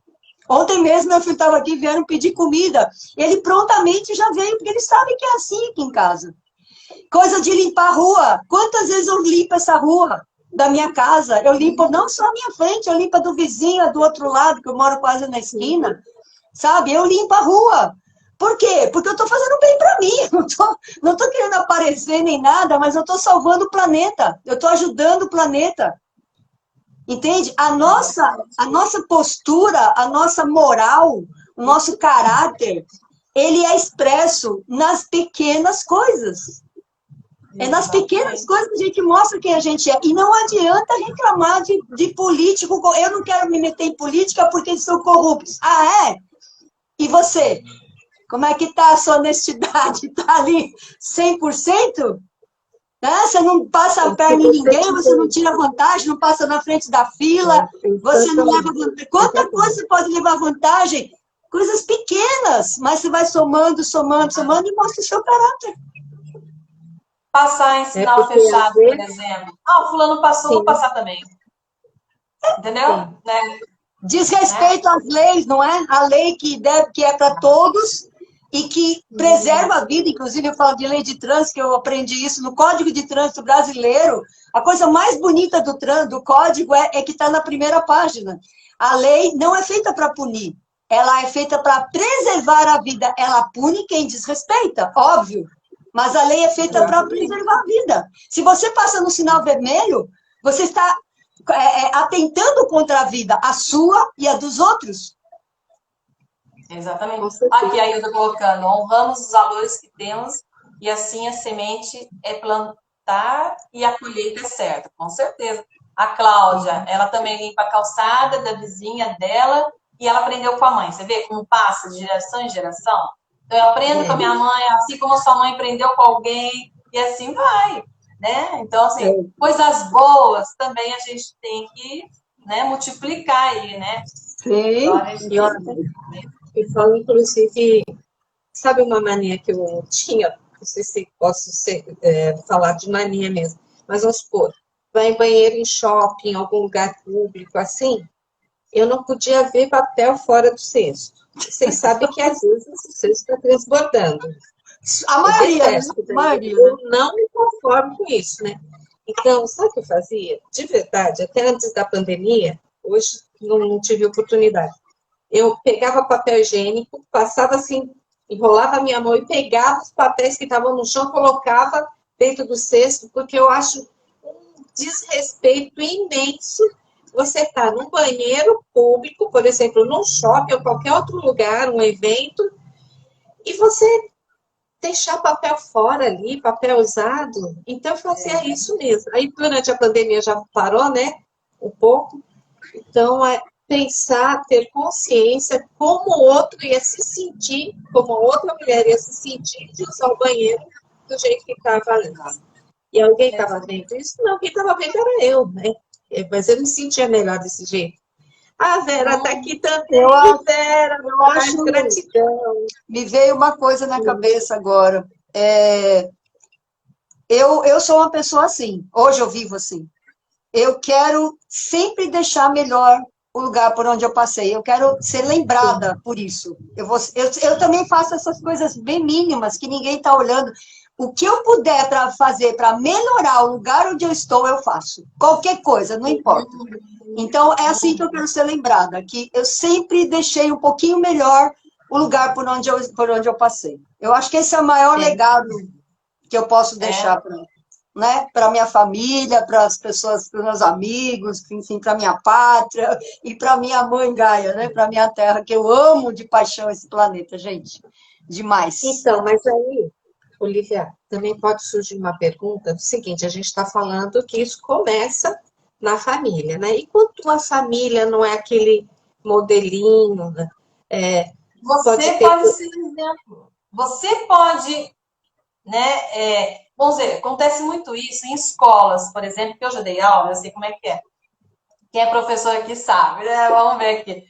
Ontem mesmo, meu filho estava aqui, vieram pedir comida, ele prontamente já veio, porque ele sabe que é assim aqui em casa. Coisa de limpar a rua. Quantas vezes eu limpo essa rua da minha casa? Eu limpo não só a minha frente, eu limpo a do vizinho, a do outro lado, que eu moro quase na esquina, sabe? Eu limpo a rua. Por quê? Porque eu estou fazendo bem para mim, não estou querendo aparecer nem nada, mas eu estou salvando o planeta, eu estou ajudando o planeta. Entende? A nossa postura, a nossa moral, o nosso caráter, ele é expresso nas pequenas coisas. É nas pequenas coisas que a gente mostra quem a gente é. E não adianta reclamar de político. Eu não quero me meter em política porque eles são corruptos. Ah, é? E você? Como é que está a sua honestidade? Está ali 100%? Né? Você não passa a perna em ninguém, você não tira vantagem, não passa na frente da fila, você não leva vantagem. Quanta coisa você pode levar vantagem? Coisas pequenas, mas você vai somando e mostra o seu caráter. Passar em sinal fechado, por exemplo. Ah, o fulano passou, vou passar também. Entendeu? Né? Diz respeito às leis, não é? A lei que é para todos e que preserva a vida. Inclusive, eu falo de lei de trânsito, que eu aprendi isso no Código de Trânsito Brasileiro. A coisa mais bonita do código é que está na primeira página. A lei não é feita para punir, ela é feita para preservar a vida. Ela pune quem desrespeita, óbvio, mas a lei é feita para preservar a vida. Se você passa no sinal vermelho, você está atentando contra a vida, a sua e a dos outros. Exatamente. Aqui aí eu estou colocando, honramos os valores que temos e assim a semente é plantar e a colheita é certa, com certeza. A Cláudia, ela também limpa a calçada da vizinha dela e ela aprendeu com a mãe. Você vê como passa de geração em geração? Então eu aprendo com a minha mãe, assim como a sua mãe aprendeu com alguém e assim vai, né? Então, assim, coisas boas também a gente tem que, né, multiplicar aí, né? Sim. Então, e falo, inclusive, sabe uma mania que eu tinha? Não sei se posso falar de mania mesmo, mas vamos supor, vai em banheiro em shopping, em algum lugar público, assim, eu não podia ver papel fora do cesto. Vocês sabem que às vezes o cesto está transbordando. A maioria, eu não me conformo com isso, né? Então, sabe o que eu fazia? De verdade, até antes da pandemia, hoje não tive oportunidade. Eu pegava papel higiênico, passava assim, enrolava a minha mão e pegava os papéis que estavam no chão, colocava dentro do cesto, porque eu acho um desrespeito imenso você estar num banheiro público, por exemplo, num shopping ou qualquer outro lugar, um evento, e você deixar papel fora ali, papel usado. Então, eu fazia isso mesmo. Aí, durante a pandemia, já parou, né? Um pouco. Então, pensar, ter consciência como o outro ia se sentir, como a outra mulher ia se sentir de usar o banheiro do jeito que estava antes. E alguém estava vendo isso? Não, quem estava vendo era eu, né? Mas eu me sentia melhor desse jeito. A Vera está aqui também, Vera. Eu acho gratidão. Me veio uma coisa na cabeça agora. Eu sou uma pessoa assim. Hoje eu vivo assim. Eu quero sempre deixar melhor o lugar por onde eu passei. Eu quero ser lembrada por isso. Eu também faço essas coisas bem mínimas, que ninguém está olhando. O que eu puder para fazer para melhorar o lugar onde eu estou, eu faço. Qualquer coisa, não importa. Então, é assim que eu quero ser lembrada, que eu sempre deixei um pouquinho melhor o lugar por onde eu passei. Eu acho que esse é o maior legado que eu posso deixar para minha família, para as pessoas, para os meus amigos, enfim, para minha pátria e para minha mãe Gaia, né? Para minha terra, que eu amo de paixão esse planeta, gente. Demais. Então, mas aí, Olivia, também pode surgir uma pergunta, do seguinte, a gente está falando que isso começa na família, né? E quando a família não é aquele modelinho, né? Você pode ser exemplo. Você pode, né? Vamos dizer, acontece muito isso em escolas, por exemplo, que eu já dei aula, eu sei como é que é. Quem é professor aqui sabe, né? Vamos ver aqui.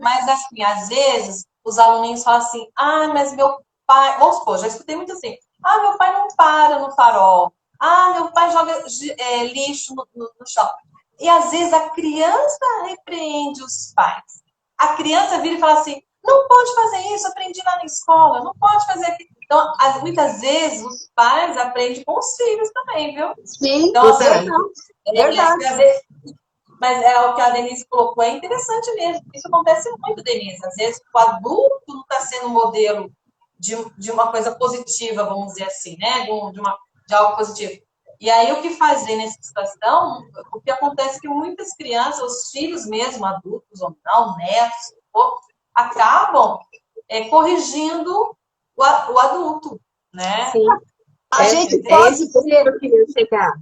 Mas, assim, às vezes, os aluninhos falam assim, mas meu pai... Vamos supor, já escutei muito assim. Meu pai não para no farol. Meu pai joga lixo no chão. E, às vezes, a criança repreende os pais. A criança vira e fala assim, não pode fazer isso, aprendi lá na escola, não pode fazer aquilo. Então, muitas vezes, os pais aprendem com os filhos também, viu? Sim, então, verdade. Mas o que a Denise colocou é interessante mesmo. Isso acontece muito, Denise. Às vezes o adulto não está sendo modelo de uma coisa positiva, vamos dizer assim, né? De algo positivo. E aí o que fazer nessa situação? O que acontece é que muitas crianças, os filhos mesmo, adultos ou não, netos, acabam corrigindo o adulto, né? Sim. A gente pode esse ponto que eu queria chegar.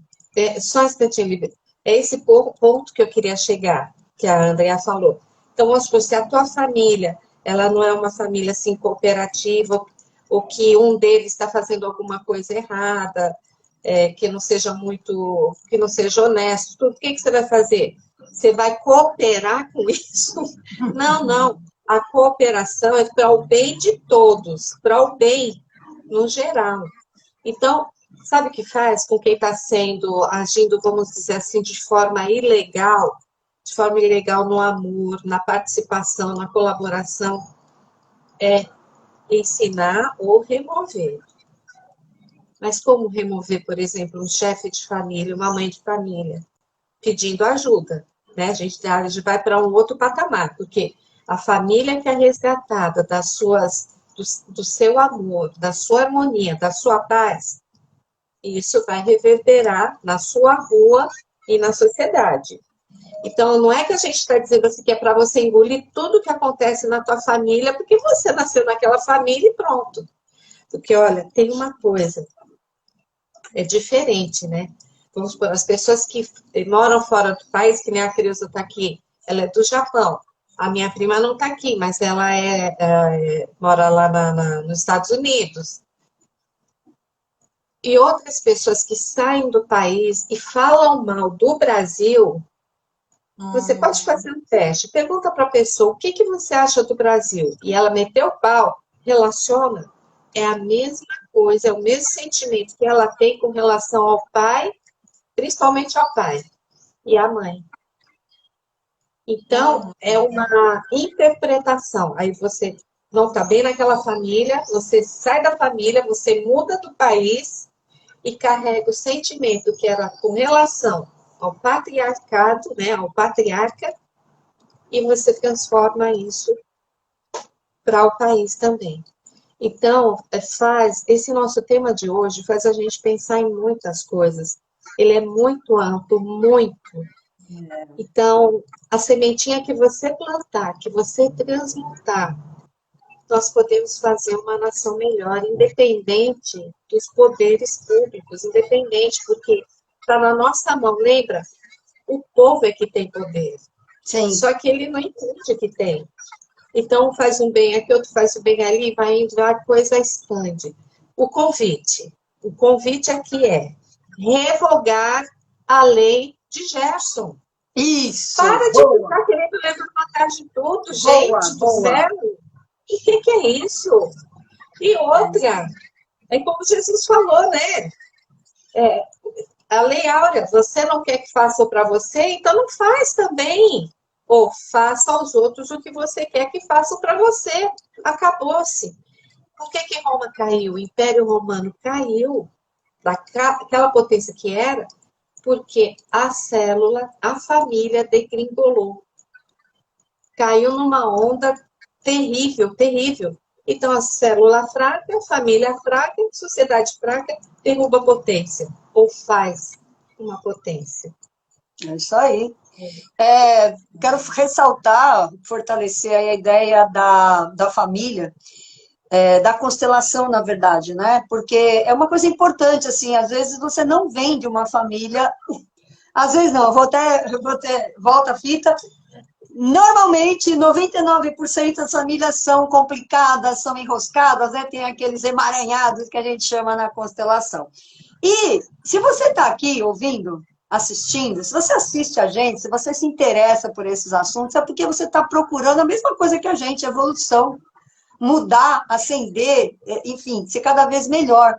Só um instantinho, Lívia. É esse ponto que eu queria chegar, que a Andrea falou. Então, vamos supor, se a tua família, ela não é uma família assim cooperativa, ou que um deles está fazendo alguma coisa errada, que não seja honesto, tudo, o que você vai fazer? Você vai cooperar com isso? Não. A cooperação é para o bem de todos, para o bem no geral. Então, sabe o que faz com quem está agindo, vamos dizer assim, de forma ilegal no amor, na participação, na colaboração, é ensinar ou remover. Mas como remover, por exemplo, um chefe de família, uma mãe de família, pedindo ajuda, né? A gente vai para um outro patamar, porque a família que é resgatada do seu amor, da sua harmonia, da sua paz, isso vai reverberar na sua rua e na sociedade. Então, não é que a gente está dizendo assim que é para você engolir tudo que acontece na tua família, porque você nasceu naquela família e pronto. Porque, olha, tem uma coisa, é diferente, né? Vamos supor, as pessoas que moram fora do país, que nem a Creuza está aqui, ela é do Japão. A minha prima não está aqui, mas ela mora lá nos Estados Unidos. E outras pessoas que saem do país e falam mal do Brasil, você pode fazer um teste. Pergunta para a pessoa, o que você acha do Brasil? E ela meteu o pau, relaciona. É a mesma coisa, é o mesmo sentimento que ela tem com relação ao pai, principalmente ao pai e à mãe. Então, é uma interpretação. Aí você não está bem naquela família, você sai da família, você muda do país e carrega o sentimento que era com relação ao patriarcado, né, ao patriarca, e você transforma isso para o país também. Então, esse nosso tema de hoje faz a gente pensar em muitas coisas. Ele é muito amplo, muito. Então, a sementinha que você plantar, que você transmutar, nós podemos fazer uma nação melhor, independente dos poderes públicos, independente, porque está na nossa mão, lembra? O povo é que tem poder. Sim. Só que ele não entende que tem. Então, faz um bem aqui, outro faz um bem ali, vai indo, a coisa expande. O convite aqui é revogar a lei de Gerson. Isso. Para de ficar querendo levantar de tudo, gente do céu. E o que é isso? E outra, é como Jesus falou, né? a Lei Áurea, você não quer que faça para você, então não faz também. Ou faça aos outros o que você quer que façam para você. Acabou-se. Por que Roma caiu? O Império Romano caiu daquela potência que era, porque a célula, a família degringolou. Caiu numa onda terrível, terrível. Então, a célula fraca, a família fraca, a sociedade fraca, derruba a potência, ou faz uma potência. É isso aí. Quero ressaltar, fortalecer aí a ideia da família, da constelação, na verdade, né? Porque é uma coisa importante, assim, às vezes você não vem de uma família, às vezes não, volta a fita. Normalmente, 99% das famílias são complicadas, são enroscadas, né? Tem aqueles emaranhados que a gente chama na constelação. E se você está aqui ouvindo, assistindo, se você assiste a gente, se você se interessa por esses assuntos, é porque você está procurando a mesma coisa que a gente, evolução, mudar, ascender, enfim, ser cada vez melhor.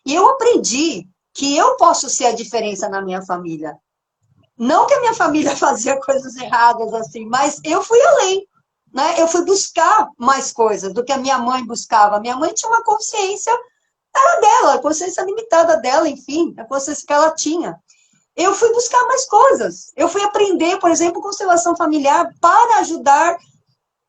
E eu aprendi que eu posso ser a diferença na minha família. Não que a minha família fazia coisas erradas assim, mas eu fui além, né? Eu fui buscar mais coisas do que a minha mãe buscava. Minha mãe tinha uma consciência, era dela, a consciência limitada dela, enfim, a consciência que ela tinha. Eu fui buscar mais coisas. Eu fui aprender, por exemplo, constelação familiar para ajudar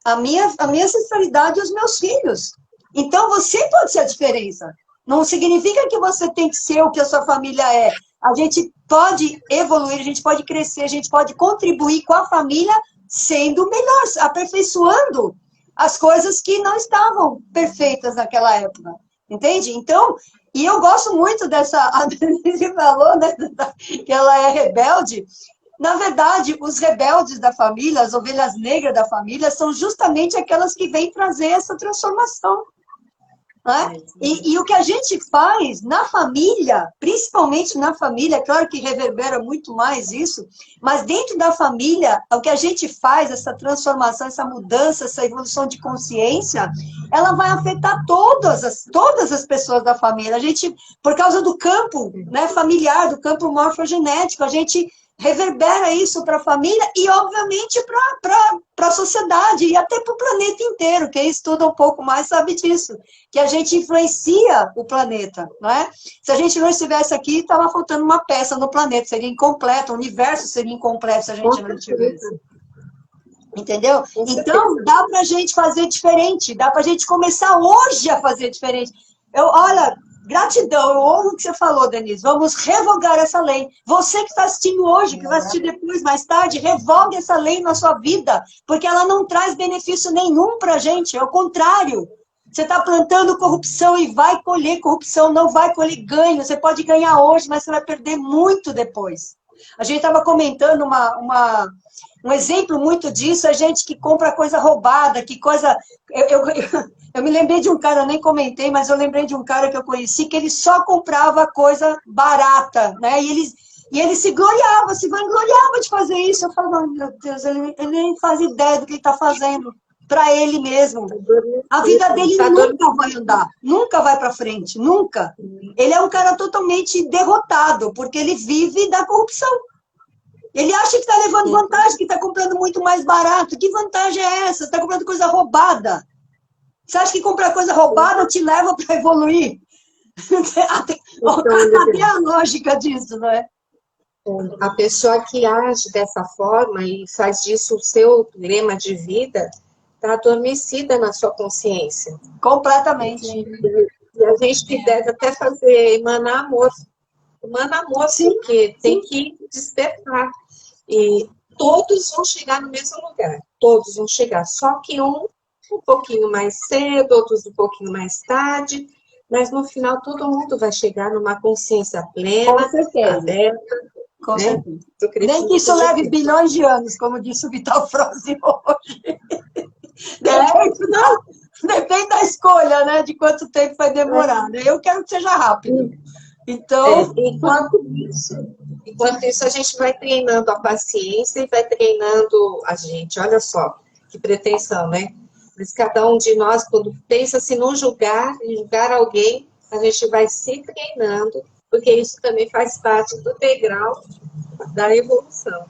a minha ancestralidade e os meus filhos. Então, você pode ser a diferença. Não significa que você tem que ser o que a sua família é. A gente pode evoluir, a gente pode crescer, a gente pode contribuir com a família sendo melhor, aperfeiçoando as coisas que não estavam perfeitas naquela época. Entende? Então, e eu gosto muito dessa... A Denise falou, né, que ela é rebelde. Na verdade, os rebeldes da família, as ovelhas negras da família, são justamente aquelas que vêm trazer essa transformação. Né? E o que a gente faz na família, principalmente na família, claro que reverbera muito mais isso, mas dentro da família, o que a gente faz, essa transformação, essa mudança, essa evolução de consciência, ela vai afetar todas as pessoas da família. A gente, por causa do campo, né, familiar, do campo morfogenético, a gente reverbera isso para a família e, obviamente, para a sociedade e até para o planeta inteiro. Quem estuda um pouco mais sabe disso, que a gente influencia o planeta, não é? Se a gente não estivesse aqui, estava faltando uma peça no planeta, seria incompleto, o universo seria incompleto se a gente não estivesse. Entendeu? Então, dá para a gente fazer diferente, dá para a gente começar hoje a fazer diferente. Olha, gratidão, eu ouvo o que você falou, Denise, vamos revogar essa lei. Você que está assistindo hoje, que vai assistir depois, mais tarde, revogue essa lei na sua vida, porque ela não traz benefício nenhum para a gente, é o contrário. Você está plantando corrupção e vai colher corrupção, não vai colher ganho. Você pode ganhar hoje, mas você vai perder muito depois. A gente estava comentando um exemplo muito disso, é gente que compra coisa roubada, que coisa... Eu me lembrei de um cara, eu nem comentei, mas eu lembrei de um cara que eu conheci, que ele só comprava coisa barata, né? E ele se vangloriava de fazer isso. Eu falava, meu Deus, ele nem faz ideia do que ele está fazendo para ele mesmo. A vida dele nunca vai andar, nunca vai para frente, nunca. Ele é um cara totalmente derrotado, porque ele vive da corrupção. Ele acha que está levando vantagem, que está comprando muito mais barato. Que vantagem é essa? Você está comprando coisa roubada. Você acha que comprar coisa roubada te leva para evoluir? Cadê a lógica disso, não é? A pessoa que age dessa forma e faz disso o seu lema de vida, está adormecida na sua consciência. Completamente. E a gente deve até emanar amor. Emanar amor, sim, porque tem que despertar. E todos vão chegar no mesmo lugar. Todos vão chegar. Só que um pouquinho mais cedo, outros um pouquinho mais tarde. Mas no final todo mundo vai chegar numa consciência plena, com certeza, aberta. Com né? certeza. Nem que isso leve bilhões de anos, como disse o Vital Froze hoje. Depende da escolha, né? De quanto tempo vai demorar. Né? Eu quero que seja rápido. Então, enquanto isso, a gente vai treinando a paciência e vai treinando a gente. Olha só, que pretensão, né? Mas cada um de nós, quando pensa se não julgar, em julgar alguém, a gente vai se treinando porque isso também faz parte do degrau da evolução.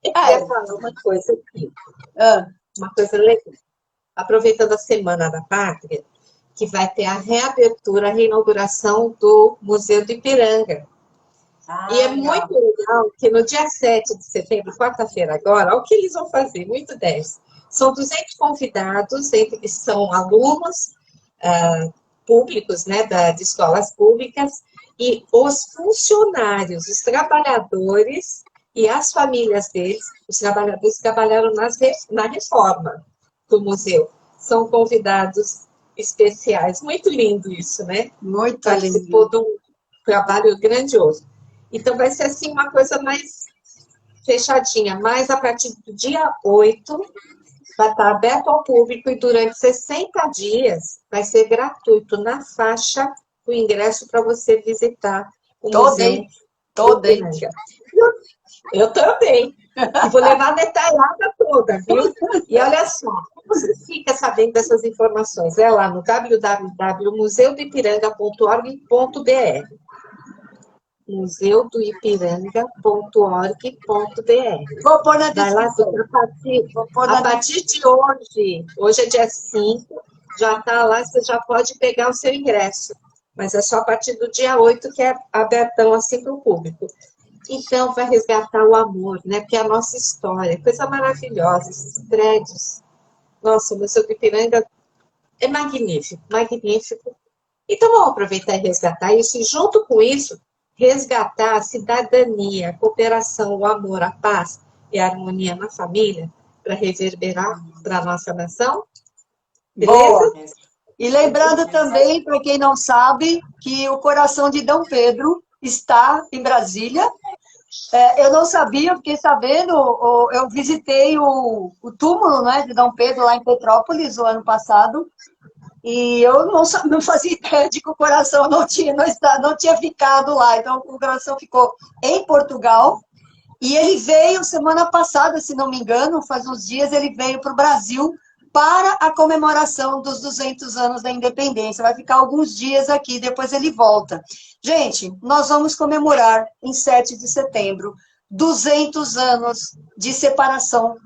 Eu queria falar uma coisa aqui, uma coisa legal. Aproveitando a Semana da Pátria, que vai ter a reabertura, a reinauguração do Museu do Ipiranga. E é muito legal que no dia 7 de setembro, quarta-feira agora, olha o que eles vão fazer, muito 10. São 200 convidados, entre que são alunos públicos, né, de escolas públicas, e os funcionários, os trabalhadores e as famílias deles, os trabalhadores que trabalharam na reforma do museu. São convidados especiais. Muito lindo isso, né? Muito Participou lindo. de um trabalho grandioso. Então, vai ser assim uma coisa mais fechadinha, mas a partir do dia 8 vai estar aberto ao público e durante 60 dias vai ser gratuito na faixa o ingresso para você visitar o museu. Toda. Eu também. E vou levar a detalhada toda, viu? E olha só, você fica sabendo dessas informações? É lá no www.museudoipiranga.org.br museudoipiranga.org.br. Vou pôr na Vai lá, a partir de hoje é dia 5, já está lá, você já pode pegar o seu ingresso. Mas é só a partir do dia 8 que é abertão assim para o público. Então, vai resgatar o amor, né? Porque é a nossa história, coisa maravilhosa, esses prédios. Nossa, o Museu do Ipiranga é magnífico, magnífico. Então, vamos aproveitar e resgatar isso, e junto com isso, resgatar a cidadania, a cooperação, o amor, a paz e a harmonia na família, para reverberar para a nossa nação. Beleza? Boa. E lembrando também, para quem não sabe, que o coração de Dom Pedro está em Brasília. Eu não sabia, fiquei sabendo, eu visitei o túmulo, né, de Dom Pedro lá em Petrópolis o ano passado, e eu não fazia ideia de que o coração não tinha ficado lá. Então, o coração ficou em Portugal, e ele veio semana passada, se não me engano, faz uns dias, ele veio para o Brasil para a comemoração dos 200 anos da independência. Vai ficar alguns dias aqui, depois ele volta. Gente, nós vamos comemorar, em 7 de setembro, 200 anos de separação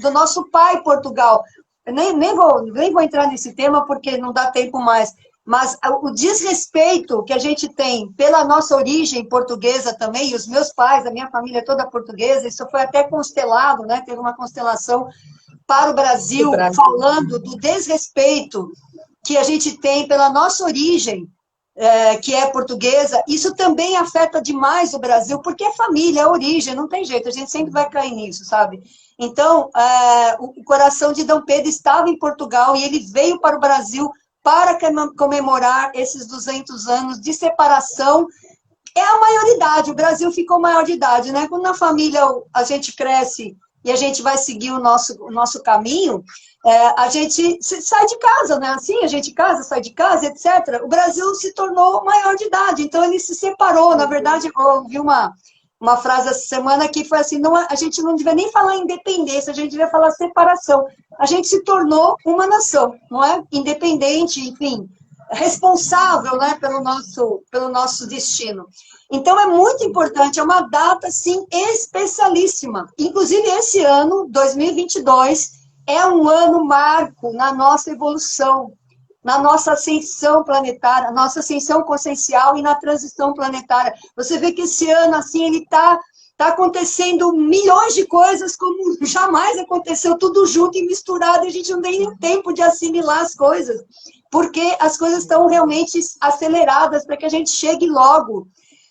do nosso pai, Portugal. Nem vou entrar nesse tema, porque não dá tempo mais, mas o desrespeito que a gente tem pela nossa origem portuguesa também, e os meus pais, a minha família é toda portuguesa, isso foi até constelado, né? Teve uma constelação para o Brasil, falando do desrespeito que a gente tem pela nossa origem, que é portuguesa. Isso também afeta demais o Brasil, porque é família, é origem, não tem jeito, a gente sempre vai cair nisso, sabe? Então, o coração de Dom Pedro estava em Portugal e ele veio para o Brasil para comemorar esses 200 anos de separação. É a maioridade, o Brasil ficou maior de idade, né? Quando na família a gente cresce e a gente vai seguir o nosso caminho, a gente sai de casa, né? Assim, a gente casa, sai de casa, etc. O Brasil se tornou maior de idade, então ele se separou. Na verdade, eu ouvi uma frase essa semana que foi assim, a gente não devia nem falar independência, a gente devia falar separação. A gente se tornou uma nação, não é? Independente, enfim, responsável, né, pelo nosso destino. Então, é muito importante, é uma data, sim, especialíssima. Inclusive, esse ano, 2022, é um ano marco na nossa evolução, na nossa ascensão planetária, na nossa ascensão consciencial e na transição planetária. Você vê que esse ano, assim, ele está acontecendo milhões de coisas como jamais aconteceu, tudo junto e misturado, e a gente não tem nem tempo de assimilar as coisas, porque as coisas estão realmente aceleradas para que a gente chegue logo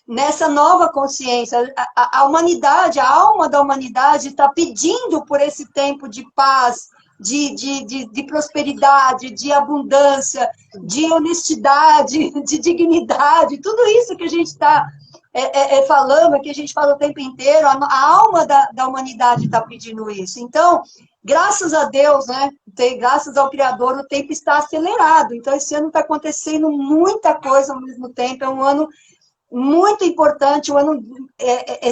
nessa nova consciência. A humanidade, a alma da humanidade está pedindo por esse tempo de paz, de prosperidade, de abundância, de honestidade, de dignidade, tudo isso que a gente está falando, que a gente fala o tempo inteiro, a alma da humanidade está pedindo isso. Então, graças a Deus, né, graças ao Criador, o tempo está acelerado. Então, esse ano está acontecendo muita coisa ao mesmo tempo, é um ano muito importante, um ano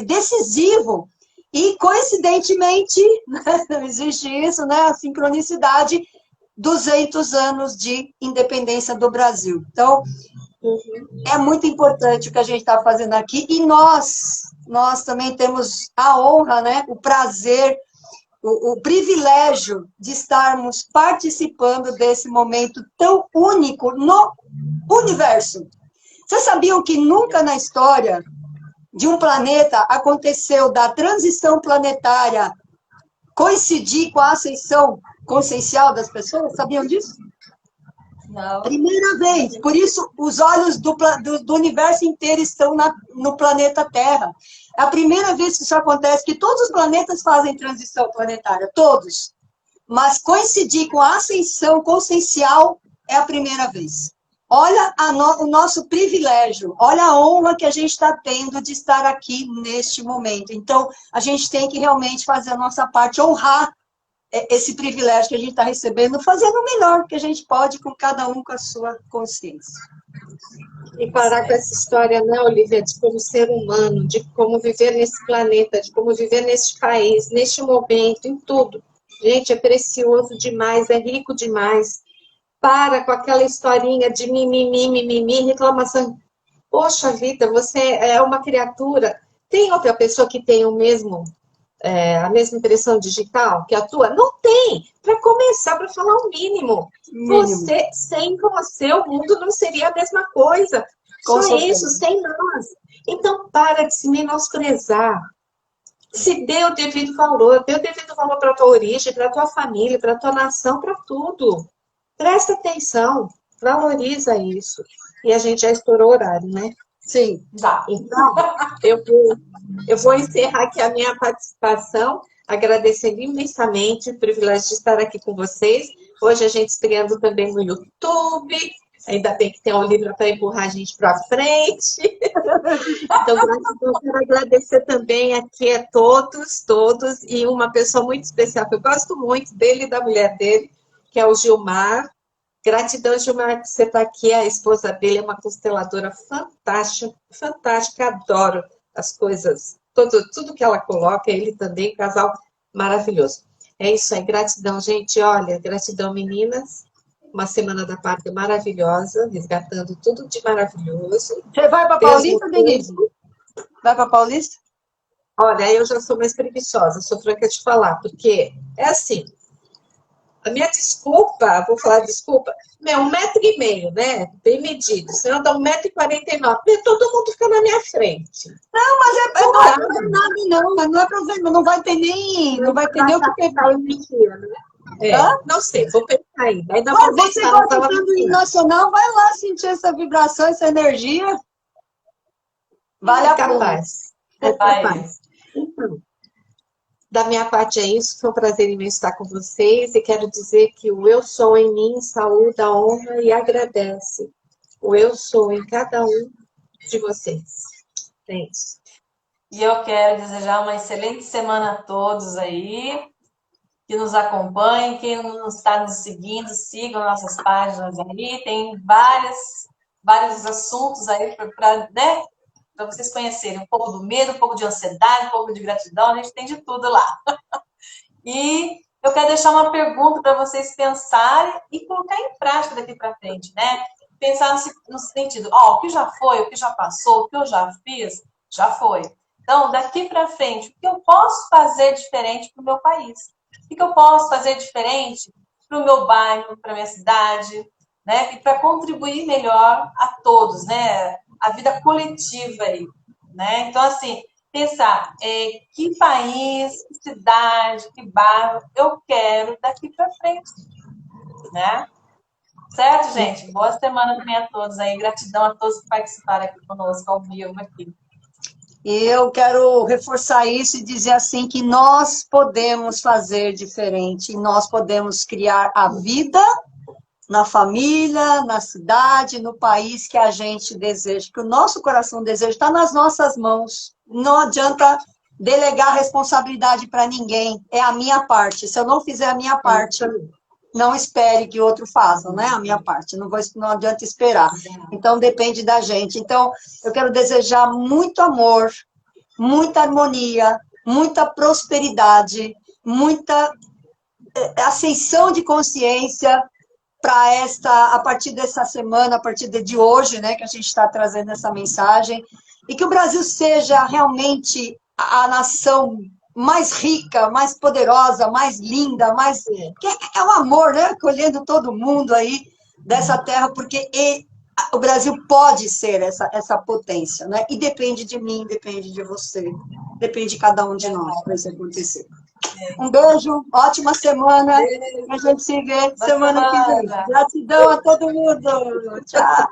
decisivo. E, coincidentemente, né, não existe isso, né, a sincronicidade, 200 anos de independência do Brasil. Então, É muito importante o que a gente está fazendo aqui, e nós também temos a honra, né, o prazer, o privilégio de estarmos participando desse momento tão único no universo. Vocês sabiam que nunca na história de um planeta aconteceu da transição planetária coincidir com a ascensão consciencial das pessoas? Sabiam disso? Não. Primeira vez. Por isso, os olhos do universo inteiro estão no planeta Terra. É a primeira vez que isso acontece, que todos os planetas fazem transição planetária, todos. Mas coincidir com a ascensão consciencial é a primeira vez. Olha o nosso privilégio, olha a honra que a gente está tendo de estar aqui neste momento. Então, a gente tem que realmente fazer a nossa parte, honrar esse privilégio que a gente está recebendo, fazendo o melhor que a gente pode, com cada um com a sua consciência. E parar com essa história, né, Olivia, de como ser humano, de como viver nesse planeta, de como viver neste país, neste momento, em tudo. Gente, é precioso demais, é rico demais. Para com aquela historinha de mimimi, reclamação. Poxa vida, você é uma criatura. Tem outra pessoa que tem o mesmo... a mesma impressão digital que a tua? Não tem. Para começar, para falar o mínimo. Sem você, o mundo não seria a mesma coisa. Com Só certeza. isso, sem nós. Então, para de se menosprezar. Se dê o devido valor. Dê o devido valor para a tua origem, para a tua família, para a tua nação, para tudo. Presta atenção. Valoriza isso. E a gente já estourou o horário, né? Sim. Já. Então, eu vou encerrar aqui a minha participação, agradecendo imensamente o privilégio de estar aqui com vocês. Hoje a gente estreando também no YouTube, ainda bem que tem um livro para empurrar a gente para frente. Então, gratidão, quero agradecer também aqui a todos, e uma pessoa muito especial, que eu gosto muito dele e da mulher dele, que é o Gilmar. Gratidão, Gilmar, que você está aqui. A esposa dele é uma consteladora fantástica, adoro as coisas, tudo que ela coloca, ele também, casal maravilhoso. É isso aí, gratidão, gente. Olha, gratidão, meninas. Uma semana da Pátria maravilhosa, resgatando tudo de maravilhoso. Você vai para Paulista, Denise? Vai para Paulista? Olha, eu já sou mais preguiçosa, sou franca de falar, porque é assim, a minha desculpa, vou falar desculpa, 1,5 m, né? Bem medido. Senão dá 1,49 m. Todo mundo fica na minha frente. Não, mas não é nada, não. Mas não é problema, não vai ter nem. Não vai ter nem o que pegar. Mentira, né? Não sei, vou pensar ainda. Ainda Mas vou você pensar. gosta do hino nacional, vai lá sentir essa vibração, essa energia. Vale a pena. É capaz. Então, da minha parte é isso, foi um prazer imenso estar com vocês e quero dizer que o eu sou em mim saúda, honra e agradece. O eu sou em cada um de vocês. É isso. E eu quero desejar uma excelente semana a todos aí, que nos acompanhem, quem não está nos seguindo, sigam nossas páginas aí, tem vários assuntos aí para né, vocês conhecerem um pouco do medo, um pouco de ansiedade, um pouco de gratidão, a gente tem de tudo lá. E eu quero deixar uma pergunta para vocês pensarem e colocar em prática daqui para frente, né? Pensar no sentido, o que já foi, o que já passou, o que eu já fiz, já foi. Então, daqui para frente, o que eu posso fazer diferente para o meu país? O que eu posso fazer diferente para o meu bairro, para a minha cidade, né? E para contribuir melhor a todos, né? A vida coletiva aí, né? Então, assim, pensar que país, que cidade, que bairro eu quero daqui para frente, né? Certo, gente? Boa semana também a todos aí. Gratidão a todos que participaram aqui conosco ao vivo aqui. E eu quero reforçar isso e dizer assim que nós podemos fazer diferente, nós podemos criar a vida na família, na cidade, no país que a gente deseja, que o nosso coração deseja, está nas nossas mãos. Não adianta delegar responsabilidade para ninguém, é a minha parte. Se eu não fizer a minha parte, não espere que outro faça, né? A minha parte, não adianta esperar. Então, depende da gente. Então, eu quero desejar muito amor, muita harmonia, muita prosperidade, muita ascensão de consciência, a partir dessa semana, a partir de hoje, né, que a gente está trazendo essa mensagem, e que o Brasil seja realmente a nação mais rica, mais poderosa, mais linda, mais... que é o amor, né, acolhendo todo mundo aí dessa terra, porque o Brasil pode ser essa potência, né, e depende de mim, depende de você, depende de cada um de nós para isso acontecer. Um beijo, ótima semana. A gente se vê semana que vem. Gratidão a todo mundo. Tchau.